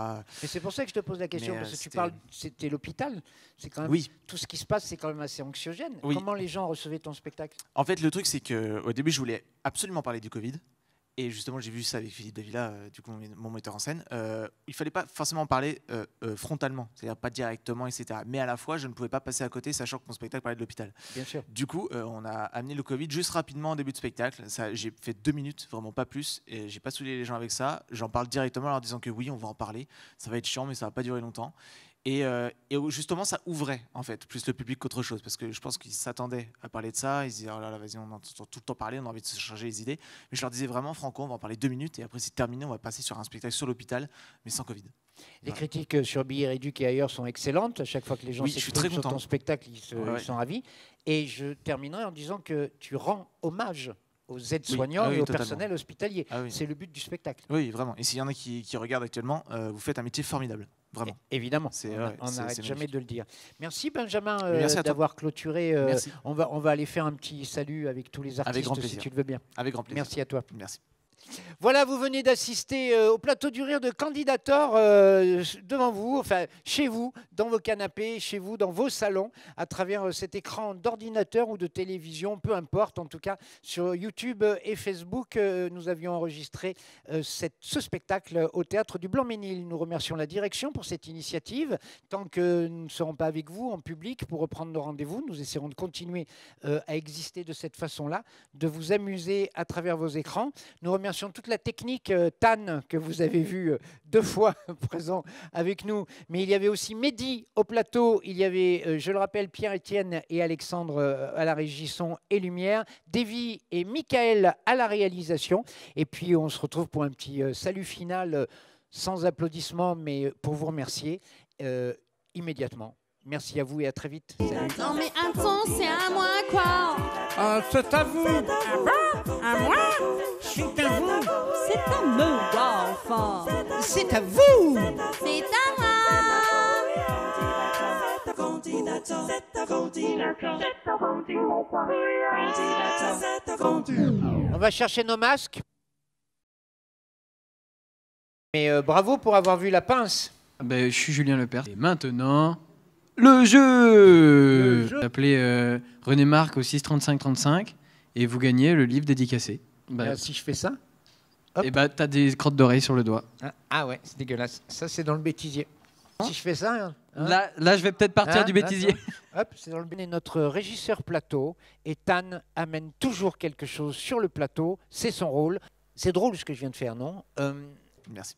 [SPEAKER 2] Et c'est pour ça que je te pose la question,
[SPEAKER 15] Mais,
[SPEAKER 2] parce que tu
[SPEAKER 15] c'était-
[SPEAKER 2] parles, c'était l'hôpital. C'est quand même
[SPEAKER 15] Oui.
[SPEAKER 2] tout ce qui se passe, c'est quand même assez anxiogène.
[SPEAKER 15] Oui.
[SPEAKER 2] Comment les gens recevaient ton spectacle?
[SPEAKER 15] En fait, le truc, c'est qu'au début, je voulais absolument parler du Covid. Et justement, j'ai vu ça avec Philippe Davila, du coup, mon metteur en scène. Il fallait pas forcément en parler frontalement, c'est-à-dire pas directement, etc. Mais à la fois, je ne pouvais pas passer à côté, sachant que mon spectacle parlait de l'hôpital.
[SPEAKER 2] Bien sûr.
[SPEAKER 15] Du coup, on a amené le Covid juste rapidement en début de spectacle. J'ai fait 2 minutes, vraiment pas plus. Et j'ai pas saoulé les gens avec ça. J'en parle directement en leur disant que oui, on va en parler. Ça va être chiant, mais ça va pas durer longtemps. Et justement, ça ouvrait, en fait, plus le public qu'autre chose. Parce que je pense qu'ils s'attendaient à parler de ça. Ils se disaient, oh là là, vas-y, on entend tout le temps parler, on a envie de se changer les idées. Mais je leur disais vraiment, Franco, on va en parler 2 minutes. Et après, c'est terminé, on va passer sur un spectacle sur l'hôpital, mais sans Covid.
[SPEAKER 2] Les critiques sur Billets Réduits et ailleurs sont excellentes. À chaque fois que les gens
[SPEAKER 15] Oui, je suis
[SPEAKER 2] s'expriment
[SPEAKER 15] très
[SPEAKER 2] sur ton
[SPEAKER 15] content.
[SPEAKER 2] spectacle, ils
[SPEAKER 15] Ouais.
[SPEAKER 2] sont ravis. Et je terminerai en disant que tu rends hommage aux aides-soignants
[SPEAKER 15] Oui,
[SPEAKER 2] et au
[SPEAKER 15] totalement.
[SPEAKER 2] personnel hospitalier.
[SPEAKER 15] Ah oui.
[SPEAKER 2] C'est le but du spectacle.
[SPEAKER 15] Oui, vraiment. Et s'il y en a qui regardent actuellement, vous faites un métier formidable. Vraiment.
[SPEAKER 2] Évidemment,
[SPEAKER 15] C'est,
[SPEAKER 2] on n'arrête jamais
[SPEAKER 15] magnifique.
[SPEAKER 2] de le dire. Merci Benjamin
[SPEAKER 15] Merci à toi.
[SPEAKER 2] d'avoir clôturé.
[SPEAKER 15] Merci.
[SPEAKER 2] On va aller faire un petit salut avec tous les artistes
[SPEAKER 15] Avec grand
[SPEAKER 2] si
[SPEAKER 15] plaisir.
[SPEAKER 2] tu le veux bien.
[SPEAKER 15] Avec grand plaisir.
[SPEAKER 2] Merci à toi.
[SPEAKER 15] Merci.
[SPEAKER 2] Voilà, vous venez d'assister au plateau du rire de Candidator devant vous, enfin chez vous, dans vos canapés, chez vous, dans vos salons, à travers cet écran d'ordinateur ou de télévision, peu importe. En tout cas, sur YouTube et Facebook, nous avions enregistré ce spectacle au Théâtre du Blanc-Ménil. Nous remercions la direction pour cette initiative. Tant que nous ne serons pas avec vous en public pour reprendre nos rendez-vous, nous essaierons de continuer à exister de cette façon-là, de vous amuser à travers vos écrans. Nous remercions toute la technique Tan que vous avez vu 2 fois présent avec nous, mais il y avait aussi Mehdi au plateau, il y avait, je le rappelle, Pierre-Étienne et Alexandre à la régie son et lumière, Davy et Michael à la réalisation, et puis on se retrouve pour un petit salut final sans applaudissements, mais pour vous remercier immédiatement. Merci à vous et à très vite. Salut.
[SPEAKER 16] Non mais attends, c'est à moi quoi.
[SPEAKER 2] Ah, c'est à vous.
[SPEAKER 16] À moi?
[SPEAKER 1] C'est à vous.
[SPEAKER 16] C'est à me, enfant.
[SPEAKER 1] C'est à vous.
[SPEAKER 16] C'est à moi.
[SPEAKER 2] On va chercher nos masques. Mais bravo pour avoir vu la pince.
[SPEAKER 5] Ben, je suis Julien Lepers. Et maintenant, le jeu. Appelez René Marc au 63535 et vous gagnez le livre dédicacé.
[SPEAKER 2] Si je fais ça.
[SPEAKER 5] Et bah, t'as des crottes d'oreilles sur le doigt.
[SPEAKER 2] Ah ouais, c'est dégueulasse. Ça, c'est dans le bêtisier. Si je fais ça... hein,
[SPEAKER 5] Là, je vais peut-être partir du bêtisier.
[SPEAKER 2] Hop, c'est dans le bêtisier. Notre régisseur plateau, et Tan amène toujours quelque chose sur le plateau. C'est son rôle. C'est drôle ce que je viens de faire, non?
[SPEAKER 15] Merci.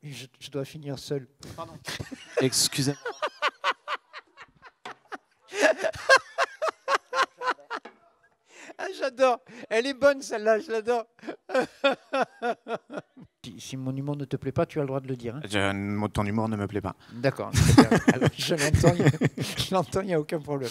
[SPEAKER 2] Je dois finir seul.
[SPEAKER 15] Pardon. Excusez-moi.
[SPEAKER 2] Ah, j'adore. Elle est bonne celle-là, je l'adore. Si mon humour ne te plaît pas, tu as le droit de le dire. Hein.
[SPEAKER 15] Ton humour ne me plaît pas.
[SPEAKER 2] D'accord. Alors, je l'entends, il n'y a aucun problème.